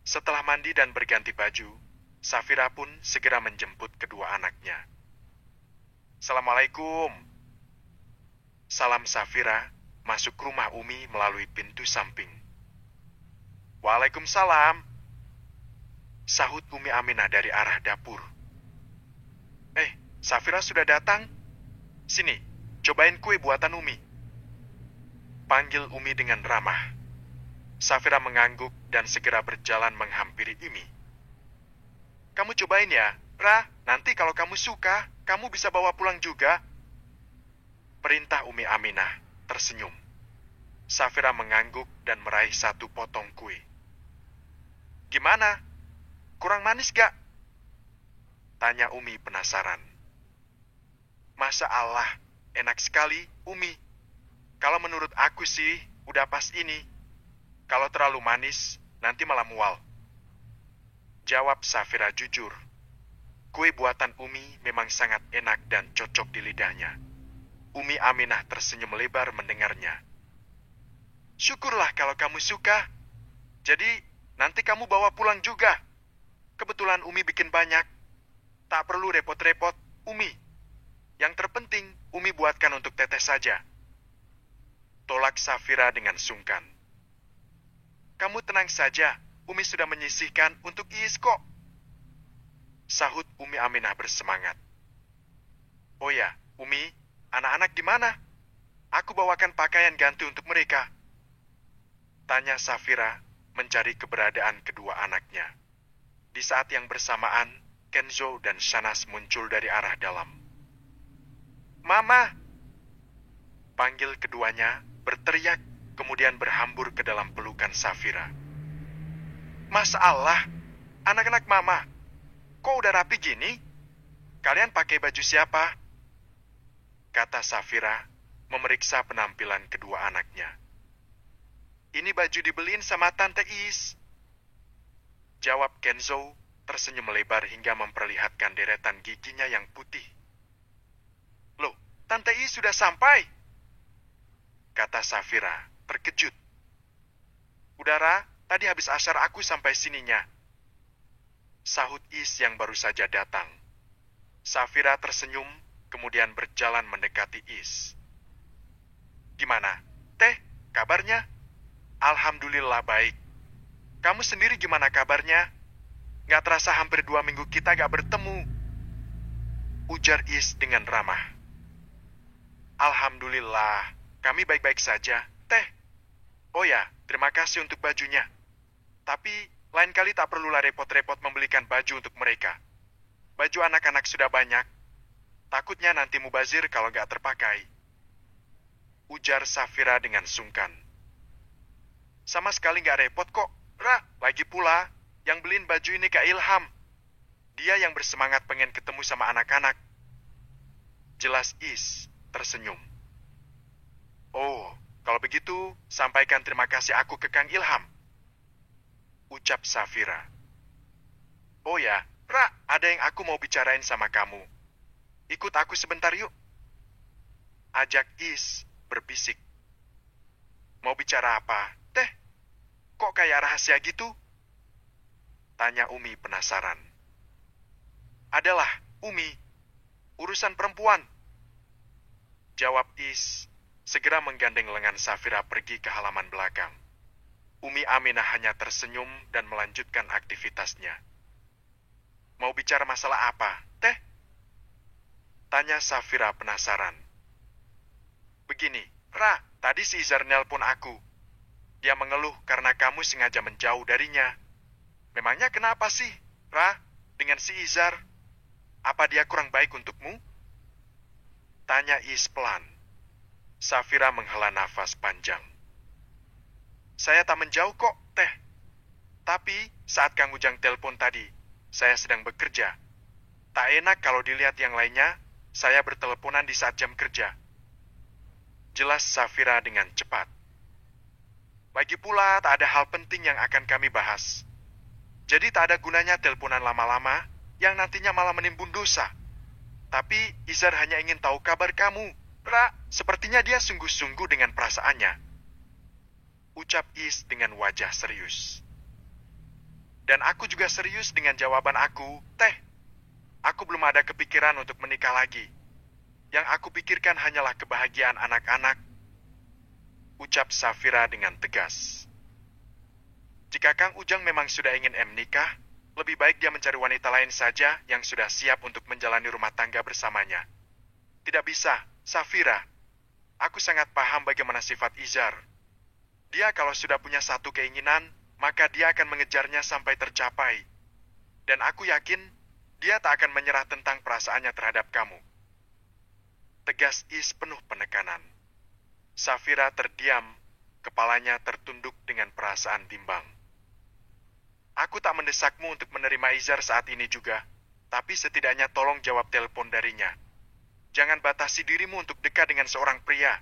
Setelah mandi dan berganti baju, Safira pun segera menjemput kedua anaknya. "Assalamualaikum." Salam Safira masuk rumah Umi melalui pintu samping. "Waalaikumsalam," sahut Umi Aminah dari arah dapur. Safira sudah datang? Sini, cobain kue buatan Umi," panggil Umi dengan ramah. Safira mengangguk dan segera berjalan menghampiri Umi. "Kamu cobain ya, Ra. Nanti kalau kamu suka, kamu bisa bawa pulang juga," perintah Umi Aminah tersenyum. Safira mengangguk dan meraih satu potong kue. "Gimana? Kurang manis gak?" tanya Umi penasaran. "Masya Allah, enak sekali, Umi. Kalau menurut aku sih, udah pas ini. Kalau terlalu manis, nanti malah mual," jawab Safira jujur. Kue buatan Umi memang sangat enak dan cocok di lidahnya. Umi Aminah tersenyum lebar mendengarnya. "Syukurlah kalau kamu suka. Jadi, nanti kamu bawa pulang juga. Kebetulan Umi bikin banyak. Tak perlu repot-repot, Umi. Yang terpenting, Umi buatkan untuk Teteh saja," tolak Safira dengan sungkan. "Kamu tenang saja, Umi sudah menyisihkan untuk Iis kok," sahut Umi Aminah bersemangat. "Oh ya, Umi, anak-anak di mana? Aku bawakan pakaian ganti untuk mereka," tanya Safira mencari keberadaan kedua anaknya. Di saat yang bersamaan, Kenzo dan Shanas muncul dari arah dalam. "Mama!" panggil keduanya, berteriak, kemudian berhambur ke dalam pelukan Safira. "Masya Allah, anak-anak Mama, kok udah rapi gini? kalian pakai baju siapa? Kata Safira, memeriksa penampilan kedua anaknya. Ini baju dibeliin sama Tante Is. Jawab Kenzo, tersenyum lebar hingga memperlihatkan deretan giginya yang putih. Loh, Tante Is sudah sampai? Kata Safira, terkejut. Udara, tadi habis asyar aku sampai sininya. Sahut Is yang baru saja datang. Safira tersenyum, kemudian berjalan mendekati Is. Gimana, Teh, kabarnya? Alhamdulillah baik. Kamu sendiri gimana kabarnya? Gak terasa hampir 2 minggu kita gak bertemu. Ujar Is dengan ramah. Alhamdulillah, kami baik-baik saja, Teh. Oh ya, terima kasih untuk bajunya. Tapi, lain kali tak perlulah repot-repot membelikan baju untuk mereka. Baju anak-anak sudah banyak. Takutnya nanti mubazir kalau gak terpakai. Ujar Safira dengan sungkan. Sama sekali gak repot kok, Ra. Lagi pula, yang beliin baju ini Kak Ilham. Dia yang bersemangat pengen ketemu sama anak-anak. Jelas Is tersenyum. Oh, kalau begitu, sampaikan terima kasih aku ke Kang Ilham. Ucap Safira. Oh ya, Ra, ada yang aku mau bicarain sama kamu. Ikut aku sebentar yuk. Ajak Is berbisik. Mau bicara apa, Teh? Kok kayak rahasia gitu? Tanya Umi penasaran. Adalah, Umi. Urusan perempuan. Jawab Is, segera menggandeng lengan Safira pergi ke halaman belakang. Umi Aminah hanya tersenyum dan melanjutkan aktivitasnya. Mau bicara masalah apa, Teh? Tanya Safira penasaran. Begini, Ra, tadi si Izar nelpon aku. Dia mengeluh karena kamu sengaja menjauh darinya. Memangnya kenapa sih, Ra, dengan si Izar? Apa dia kurang baik untukmu? Tanya Is pelan. Safira menghela nafas panjang. Saya tak menjauh kok, Teh. Tapi saat Kang Ujang telepon tadi, saya sedang bekerja. Tak enak kalau dilihat yang lainnya, saya berteleponan di saat jam kerja. Jelas Safira dengan cepat. Lagi pula tak ada hal penting yang akan kami bahas. Jadi tak ada gunanya teleponan lama-lama yang nantinya malah menimbun dosa. Tapi Izar hanya ingin tahu kabar kamu. Ra, sepertinya dia sungguh-sungguh dengan perasaannya. Ucap Is dengan wajah serius. Dan aku juga serius dengan jawaban aku, Teh. Aku belum ada kepikiran untuk menikah lagi. Yang aku pikirkan hanyalah kebahagiaan anak-anak. Ucap Safira dengan tegas. Jika Kang Ujang memang sudah ingin menikah, lebih baik dia mencari wanita lain saja yang sudah siap untuk menjalani rumah tangga bersamanya. Tidak bisa, Safira. Aku sangat paham bagaimana sifat Izar. Dia kalau sudah punya satu keinginan, maka dia akan mengejarnya sampai tercapai. Dan aku yakin, dia tak akan menyerah tentang perasaannya terhadap kamu. Tegas Is penuh penekanan. Safira terdiam, kepalanya tertunduk dengan perasaan bimbang. Aku tak mendesakmu untuk menerima Izar saat ini juga, tapi setidaknya tolong jawab telepon darinya. Jangan batasi dirimu untuk dekat dengan seorang pria.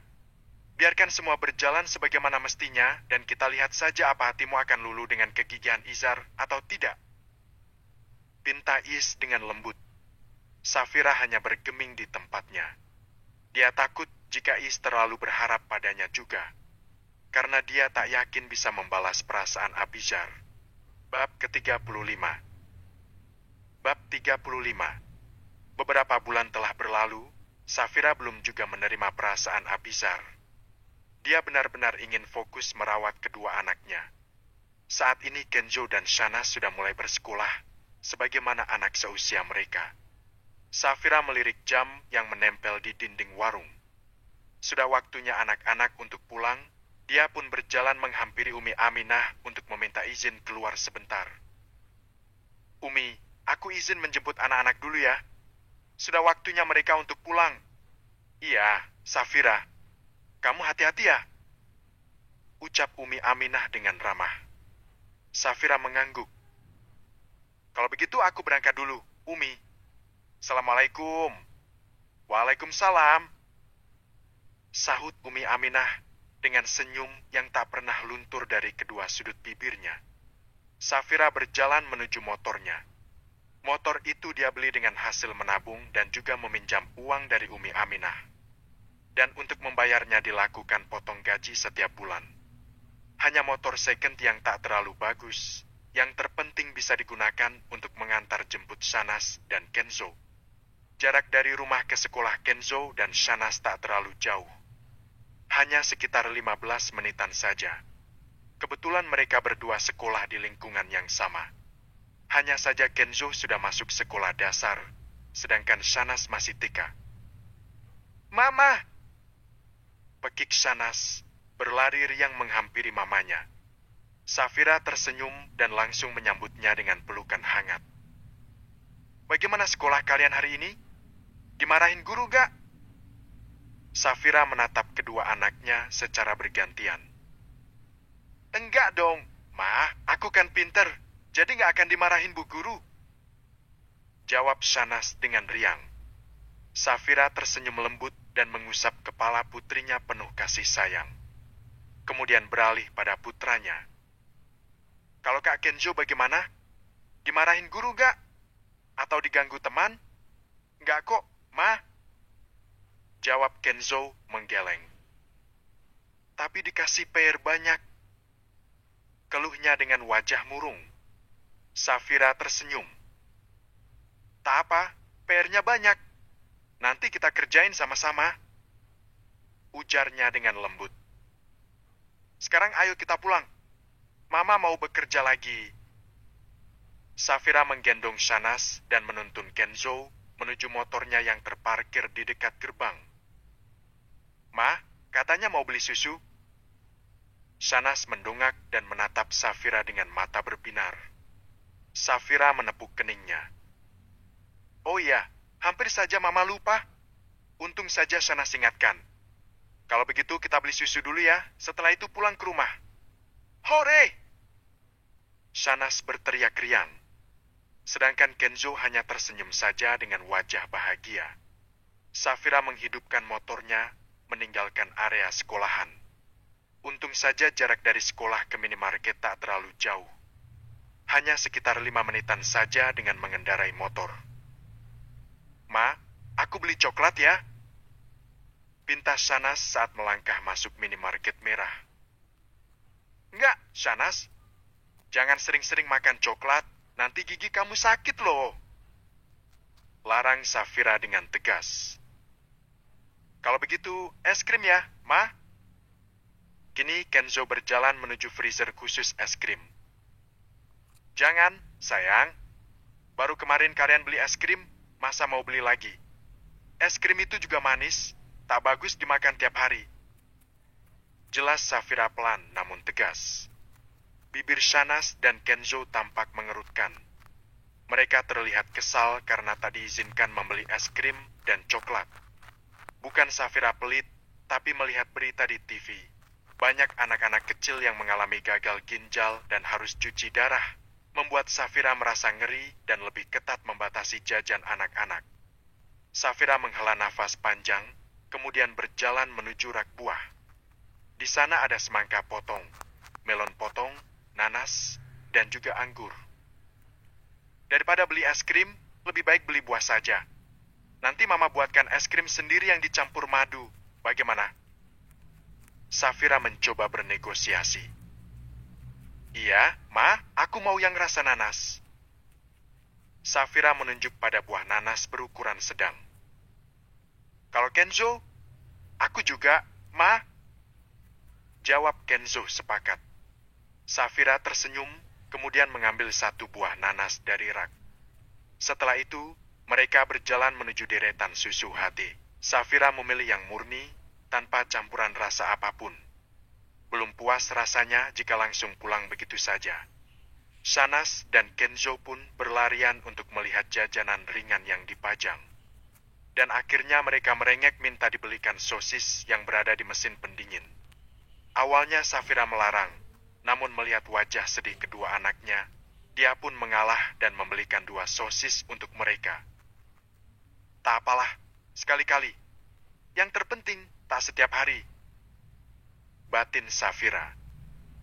Biarkan semua berjalan sebagaimana mestinya, dan kita lihat saja apa hatimu akan luluh dengan kegigihan Izar atau tidak. Pinta Is dengan lembut. Safira hanya bergeming di tempatnya. Dia takut jika Is terlalu berharap padanya juga, karena dia tak yakin bisa membalas perasaan Abizar. Bab ke-35. Bab 35. Beberapa bulan telah berlalu, Safira belum juga menerima perasaan Abizar. Dia benar-benar ingin fokus merawat kedua anaknya. Saat ini Kenzo dan Shana sudah mulai bersekolah, sebagaimana anak seusia mereka. Safira melirik jam yang menempel di dinding warung. Sudah waktunya anak-anak untuk pulang, dia pun berjalan menghampiri Umi Aminah untuk meminta izin keluar sebentar. Umi, aku izin menjemput anak-anak dulu ya. Sudah waktunya mereka untuk pulang. Iya, Safira. Kamu hati-hati ya. Ucap Umi Aminah dengan ramah. Safira mengangguk. Kalau begitu aku berangkat dulu, Umi. Assalamualaikum. Waalaikumsalam. Sahut Umi Aminah dengan senyum yang tak pernah luntur dari kedua sudut bibirnya. Safira berjalan menuju motornya. Motor itu dia beli dengan hasil menabung dan juga meminjam uang dari Umi Aminah. Dan untuk membayarnya dilakukan potong gaji setiap bulan. Hanya motor second yang tak terlalu bagus, yang terpenting bisa digunakan untuk mengantar jemput Shanas dan Kenzo. Jarak dari rumah ke sekolah Kenzo dan Shanas tak terlalu jauh. Hanya sekitar 15 menitan saja. Kebetulan mereka berdua sekolah di lingkungan yang sama. Hanya saja Kenzo sudah masuk sekolah dasar, sedangkan Shanas masih TK. "Mama!" Pekik Shanas berlari riang menghampiri mamanya. Safira tersenyum dan langsung menyambutnya dengan pelukan hangat. "Bagaimana sekolah kalian hari ini? Dimarahin guru gak?" Safira menatap kedua anaknya secara bergantian. "Enggak dong, Ma, aku kan pinter, jadi gak akan dimarahin bu guru," jawab Shanas dengan riang. Safira tersenyum lembut dan mengusap kepala putrinya penuh kasih sayang. Kemudian beralih pada putranya. "Kalau Kak Kenzo bagaimana? Dimarahin guru gak? Atau diganggu teman?" "Enggak kok, Ma," jawab Kenzo menggeleng. "Tapi dikasih PR banyak," keluhnya dengan wajah murung. Safira tersenyum. "Tak apa, PR-nya banyak. Nanti kita kerjain sama-sama," ujarnya dengan lembut. "Sekarang ayo kita pulang. Mama mau bekerja lagi." Safira menggendong Shanas dan menuntun Kenzo menuju motornya yang terparkir di dekat gerbang. "Ma, katanya mau beli susu." Shanas mendongak dan menatap Safira dengan mata berbinar. Safira menepuk keningnya. "Oh iya, hampir saja Mama lupa. Untung saja Shanas ingatkan. Kalau begitu kita beli susu dulu ya, setelah itu pulang ke rumah." "Hore!" Shanas berteriak riang. Sedangkan Kenzo hanya tersenyum saja dengan wajah bahagia. Safira menghidupkan motornya, meninggalkan area sekolahan. Untung saja jarak dari sekolah ke minimarket tak terlalu jauh. Hanya sekitar 5 menitan saja dengan mengendarai motor. "Ma, aku beli coklat ya," pinta Shanas saat melangkah masuk minimarket merah. "Enggak, Shanas. Jangan sering-sering makan coklat, nanti gigi kamu sakit loh," larang Safira dengan tegas. "Kalau begitu, es krim ya, Ma?" Kini Kenzo berjalan menuju freezer khusus es krim. "Jangan, sayang. Baru kemarin kalian beli es krim, masa mau beli lagi? Es krim itu juga manis, tak bagus dimakan tiap hari." Jelas Safira pelan namun tegas. Bibir Shanas dan Kenzo tampak mengerutkan. Mereka terlihat kesal karena tak diizinkan membeli es krim dan coklat. Bukan Safira pelit, tapi melihat berita di TV. Banyak anak-anak kecil yang mengalami gagal ginjal dan harus cuci darah, membuat Safira merasa ngeri dan lebih ketat membatasi jajan anak-anak. Safira menghela nafas panjang, kemudian berjalan menuju rak buah. Di sana ada semangka potong, melon potong, nanas, dan juga anggur. Daripada beli es krim, lebih baik beli buah saja. Nanti Mama buatkan es krim sendiri yang dicampur madu. Bagaimana? Safira mencoba bernegosiasi. "Iya, Ma, aku mau yang rasa nanas." Safira menunjuk pada buah nanas berukuran sedang. "Kalau Kenzo, aku juga, Ma," jawab Kenzo sepakat. Safira tersenyum, kemudian mengambil satu buah nanas dari rak. Setelah itu, mereka berjalan menuju deretan susu hati. Safira memilih yang murni, tanpa campuran rasa apapun. Belum puas rasanya jika langsung pulang begitu saja. Shanas dan Kenzo pun berlarian untuk melihat jajanan ringan yang dipajang. Dan akhirnya mereka merengek minta dibelikan sosis yang berada di mesin pendingin. Awalnya Safira melarang, namun melihat wajah sedih kedua anaknya, dia pun mengalah dan membelikan 2 sosis untuk mereka. Tak apalah, sekali-kali. Yang terpenting, tak setiap hari. Batin Safira.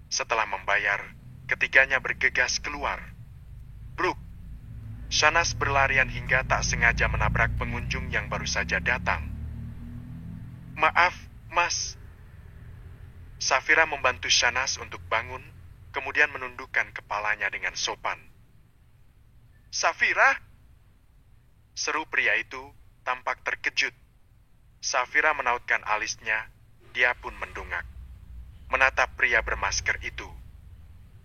Setelah membayar, ketiganya bergegas keluar. Bruk! Shanas berlarian hingga tak sengaja menabrak pengunjung yang baru saja datang. Maaf, Mas. Safira membantu Shanas untuk bangun, kemudian menundukkan kepalanya dengan sopan. Safira? Seru pria itu tampak terkejut. Safira menautkan alisnya, dia pun mendongak. Menatap pria bermasker itu.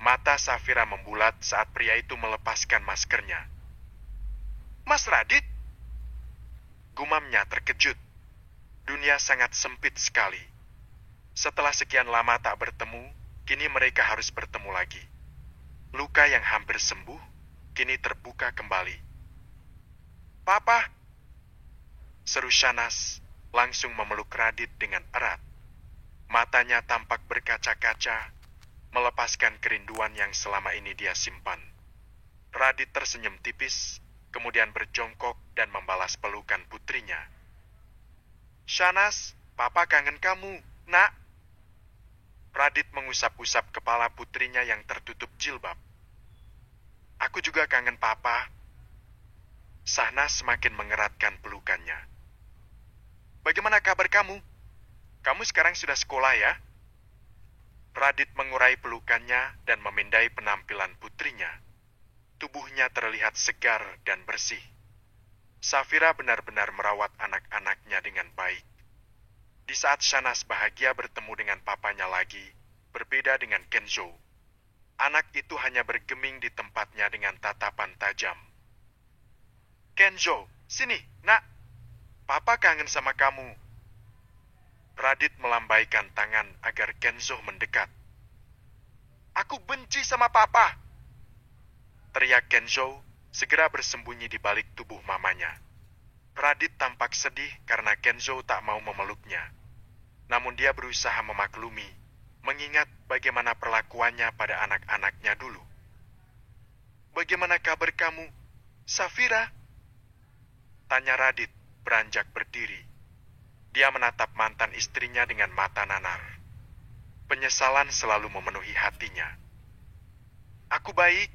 Mata Safira membulat saat pria itu melepaskan maskernya. Mas Radit? Gumamnya terkejut. Dunia sangat sempit sekali. Setelah sekian lama tak bertemu, kini mereka harus bertemu lagi. Luka yang hampir sembuh, kini terbuka kembali. Papa! Seru Shanas, langsung memeluk Radit dengan erat. Matanya tampak berkaca-kaca, melepaskan kerinduan yang selama ini dia simpan. Radit tersenyum tipis, kemudian berjongkok dan membalas pelukan putrinya. Shanas, Papa kangen kamu, nak. Radit mengusap-usap kepala putrinya yang tertutup jilbab. Aku juga kangen Papa. Shahnas semakin mengeratkan pelukannya. Bagaimana kabar kamu? Kamu sekarang sudah sekolah ya? Radit mengurai pelukannya dan memindai penampilan putrinya. Tubuhnya terlihat segar dan bersih. Safira benar-benar merawat anak-anaknya dengan baik. Di saat Shanas bahagia bertemu dengan papanya lagi, berbeda dengan Kenzo. Anak itu hanya bergeming di tempatnya dengan tatapan tajam. Kenzo, sini, nak. Papa kangen sama kamu. Radit melambaikan tangan agar Kenzo mendekat. Aku benci sama Papa. Teriak Kenzo, segera bersembunyi di balik tubuh mamanya. Radit tampak sedih karena Kenzo tak mau memeluknya. Namun dia berusaha memaklumi, mengingat bagaimana perlakuannya pada anak-anaknya dulu. Bagaimana kabar kamu, Safira? Tanya Radit, beranjak berdiri. Dia menatap mantan istrinya dengan mata nanar. Penyesalan selalu memenuhi hatinya. Aku baik,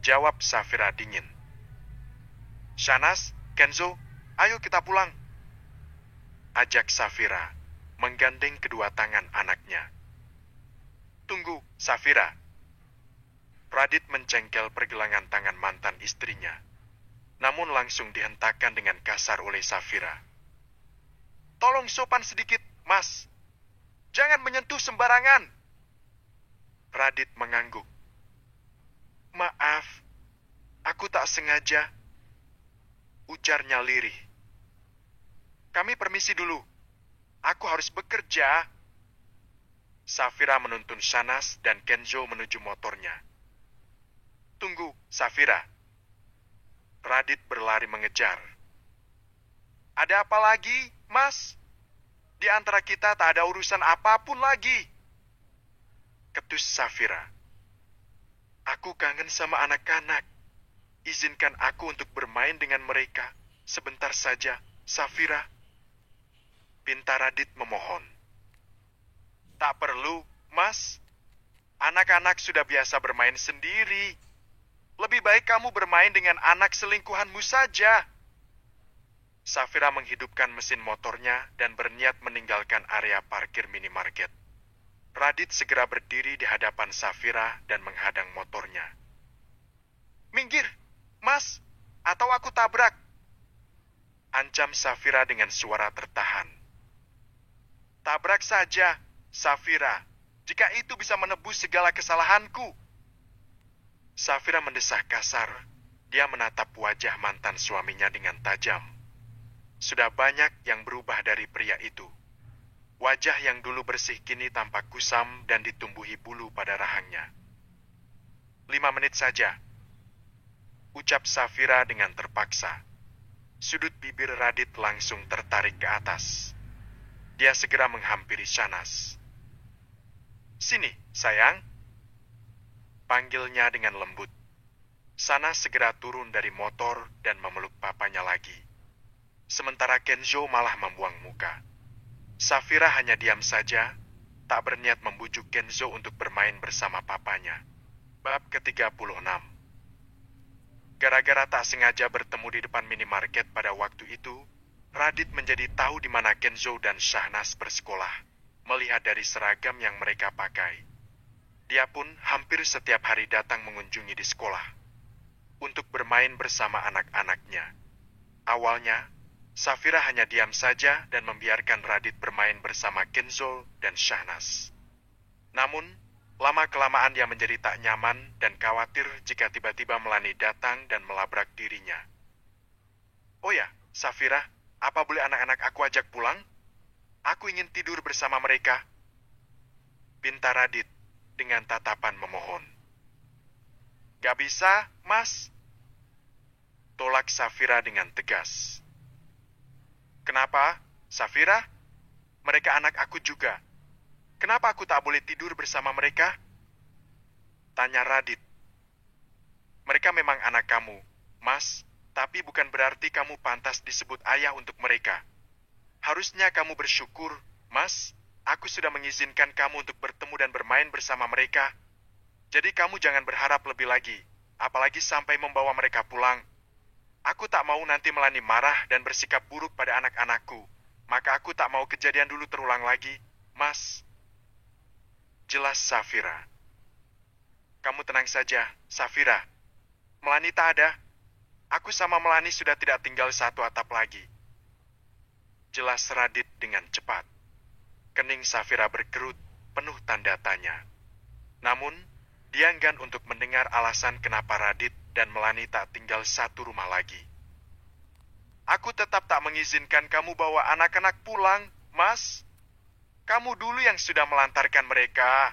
jawab Safira dingin. Shanas, Kenzo, ayo kita pulang. Ajak Safira, menggandeng kedua tangan anaknya. Tunggu, Safira. Radit mencengkel pergelangan tangan mantan istrinya, namun langsung dihentakkan dengan kasar oleh Safira. Tolong sopan sedikit, Mas. Jangan menyentuh sembarangan. Radit mengangguk. Maaf, aku tak sengaja, ujarnya lirih. Kami permisi dulu. Aku harus bekerja. Safira menuntun Shanas dan Kenzo menuju motornya. Tunggu, Safira. Radit berlari mengejar. Ada apa lagi, Mas? Di antara kita tak ada urusan apapun lagi. Ketus Safira. Aku kangen sama anak-anak. Izinkan aku untuk bermain dengan mereka. Sebentar saja, Safira. Pinta Radit memohon. Tak perlu, Mas. Anak-anak sudah biasa bermain sendiri. Lebih baik kamu bermain dengan anak selingkuhanmu saja. Safira menghidupkan mesin motornya dan berniat meninggalkan area parkir minimarket. Radit segera berdiri di hadapan Safira dan menghadang motornya. Minggir, Mas, atau aku tabrak. Ancam Safira dengan suara tertahan. Tabrak saja, Safira, jika itu bisa menebus segala kesalahanku. Safira mendesah kasar. Dia menatap wajah mantan suaminya dengan tajam. Sudah banyak yang berubah dari pria itu. Wajah yang dulu bersih kini tampak kusam dan ditumbuhi bulu pada rahangnya. 5 menit saja, ucap Safira dengan terpaksa. Sudut bibir Radit langsung tertarik ke atas. Dia segera menghampiri Shanas. Sini, sayang. Panggilnya dengan lembut. Shanas segera turun dari motor dan memeluk papanya lagi. sementara Kenzo malah membuang muka. Safira hanya diam saja, tak berniat membujuk Kenzo untuk bermain bersama papanya. Bab ke-36. Gara-gara tak sengaja bertemu di depan minimarket pada waktu itu, Radit menjadi tahu di mana Kenzo dan Syahnas bersekolah, melihat dari seragam yang mereka pakai. Dia pun hampir setiap hari datang mengunjungi di sekolah untuk bermain bersama anak-anaknya. Awalnya, Safira hanya diam saja dan membiarkan Radit bermain bersama Kenzo dan Syahnas. Namun, lama-kelamaan dia menjadi tak nyaman dan khawatir jika tiba-tiba Melani datang dan melabrak dirinya. "Oh ya, Safira, apa boleh anak-anak aku ajak pulang? Aku ingin tidur bersama mereka," pinta Radit dengan tatapan memohon. "Gak bisa, Mas," tolak Safira dengan tegas. "Kenapa, Safira? Mereka anak aku juga. Kenapa aku tak boleh tidur bersama mereka?" tanya Radit. "Mereka memang anak kamu, Mas, tapi bukan berarti kamu pantas disebut ayah untuk mereka. Harusnya kamu bersyukur, Mas. Aku sudah mengizinkan kamu untuk bertemu dan bermain bersama mereka. Jadi kamu jangan berharap lebih lagi, apalagi sampai membawa mereka pulang. Aku tak mau nanti Melani marah dan bersikap buruk pada anak-anakku. Maka aku tak mau kejadian dulu terulang lagi, Mas." Jelas Safira. "Kamu tenang saja, Safira. Melani tak ada. Aku sama Melani sudah tidak tinggal satu atap lagi." Jelas Radit dengan cepat. Kening Safira berkerut, penuh tanda tanya. Namun, dia enggan untuk mendengar alasan kenapa Radit dan Melani tak tinggal satu rumah lagi. "Aku tetap tak mengizinkan kamu bawa anak-anak pulang, Mas. Kamu dulu yang sudah melantarkan mereka.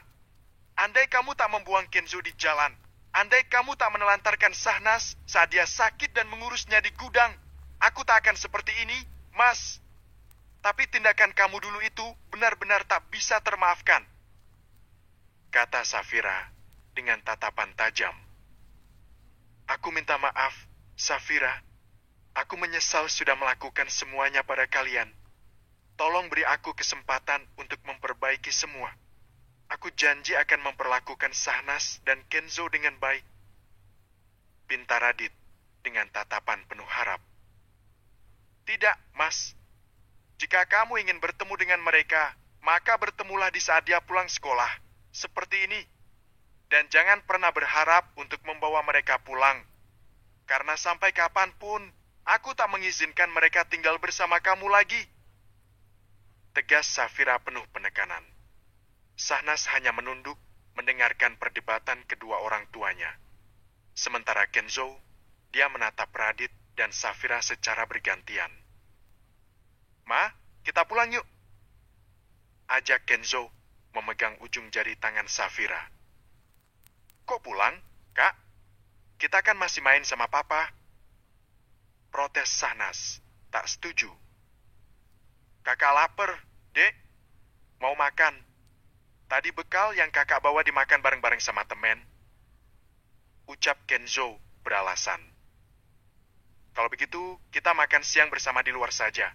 Andai kamu tak membuang Kenzo di jalan, andai kamu tak menelantarkan Syahnas saat dia sakit dan mengurusnya di gudang, aku tak akan seperti ini, Mas. Tapi tindakan kamu dulu itu benar-benar tak bisa termaafkan," kata Safira dengan tatapan tajam. "Aku minta maaf, Safira. Aku menyesal sudah melakukan semuanya pada kalian. Tolong beri aku kesempatan untuk memperbaiki semua. Aku janji akan memperlakukan Syahnas dan Kenzo dengan baik," pinta Radit dengan tatapan penuh harap. "Tidak, Mas. Jika kamu ingin bertemu dengan mereka, maka bertemulah di saat dia pulang sekolah, seperti ini. Dan jangan pernah berharap untuk membawa mereka pulang. Karena sampai kapanpun, aku tak mengizinkan mereka tinggal bersama kamu lagi," tegas Safira penuh penekanan. Syahnas hanya menunduk mendengarkan perdebatan kedua orang tuanya. Sementara Kenzo, dia menatap Radit dan Safira secara bergantian. "Ma, kita pulang yuk," ajak Kenzo memegang ujung jari tangan Safira. "Kok pulang, Kak? Kita kan masih main sama Papa," protes Syahnas, tak setuju. "Kakak lapar, Dek. Mau makan. Tadi bekal yang kakak bawa dimakan bareng-bareng sama temen," ucap Kenzo beralasan. "Kalau begitu, kita makan siang bersama di luar saja.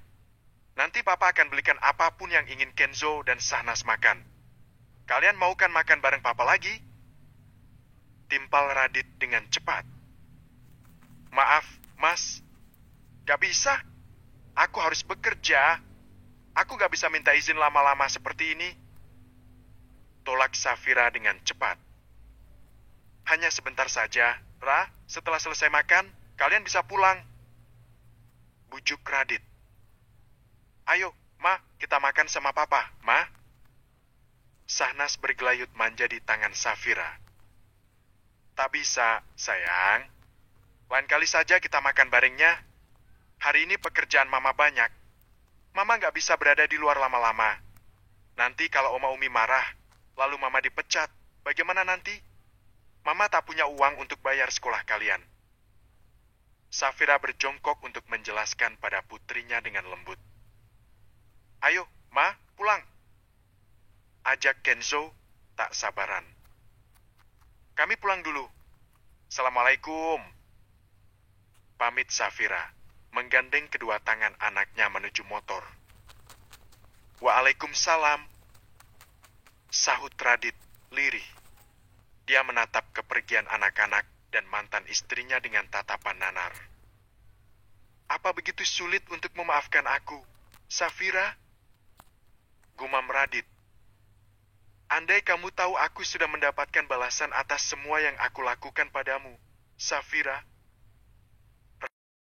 Nanti Papa akan belikan apapun yang ingin Kenzo dan Syahnas makan. Kalian mau kan makan bareng Papa lagi?" timpal Radit dengan cepat. "Maaf, Mas. Gak bisa. Aku harus bekerja. Aku gak bisa minta izin lama-lama seperti ini," tolak Safira dengan cepat. "Hanya sebentar saja, Ra. Setelah selesai makan, kalian bisa pulang," bujuk Radit. "Ayo, Ma, kita makan sama Papa, Ma." Syahnas bergelayut manja di tangan Safira. "Tak bisa, sayang. Lain kali saja kita makan barengnya. Hari ini pekerjaan Mama banyak. Mama gak bisa berada di luar lama-lama. Nanti kalau Oma Umi marah, lalu Mama dipecat, bagaimana nanti? Mama tak punya uang untuk bayar sekolah kalian." Safira berjongkok untuk menjelaskan pada putrinya dengan lembut. "Ayo, Ma, pulang," ajak Kenzo tak sabaran. "Kami pulang dulu. Assalamualaikum," pamit Safira. menggandeng kedua tangan anaknya menuju motor. "Waalaikumsalam," sahut Radit lirih. Dia menatap kepergian anak-anak dan mantan istrinya dengan tatapan nanar. "Apa begitu sulit untuk memaafkan aku, Safira?" gumam Radit. "Andai kamu tahu aku sudah mendapatkan balasan atas semua yang aku lakukan padamu, Safira,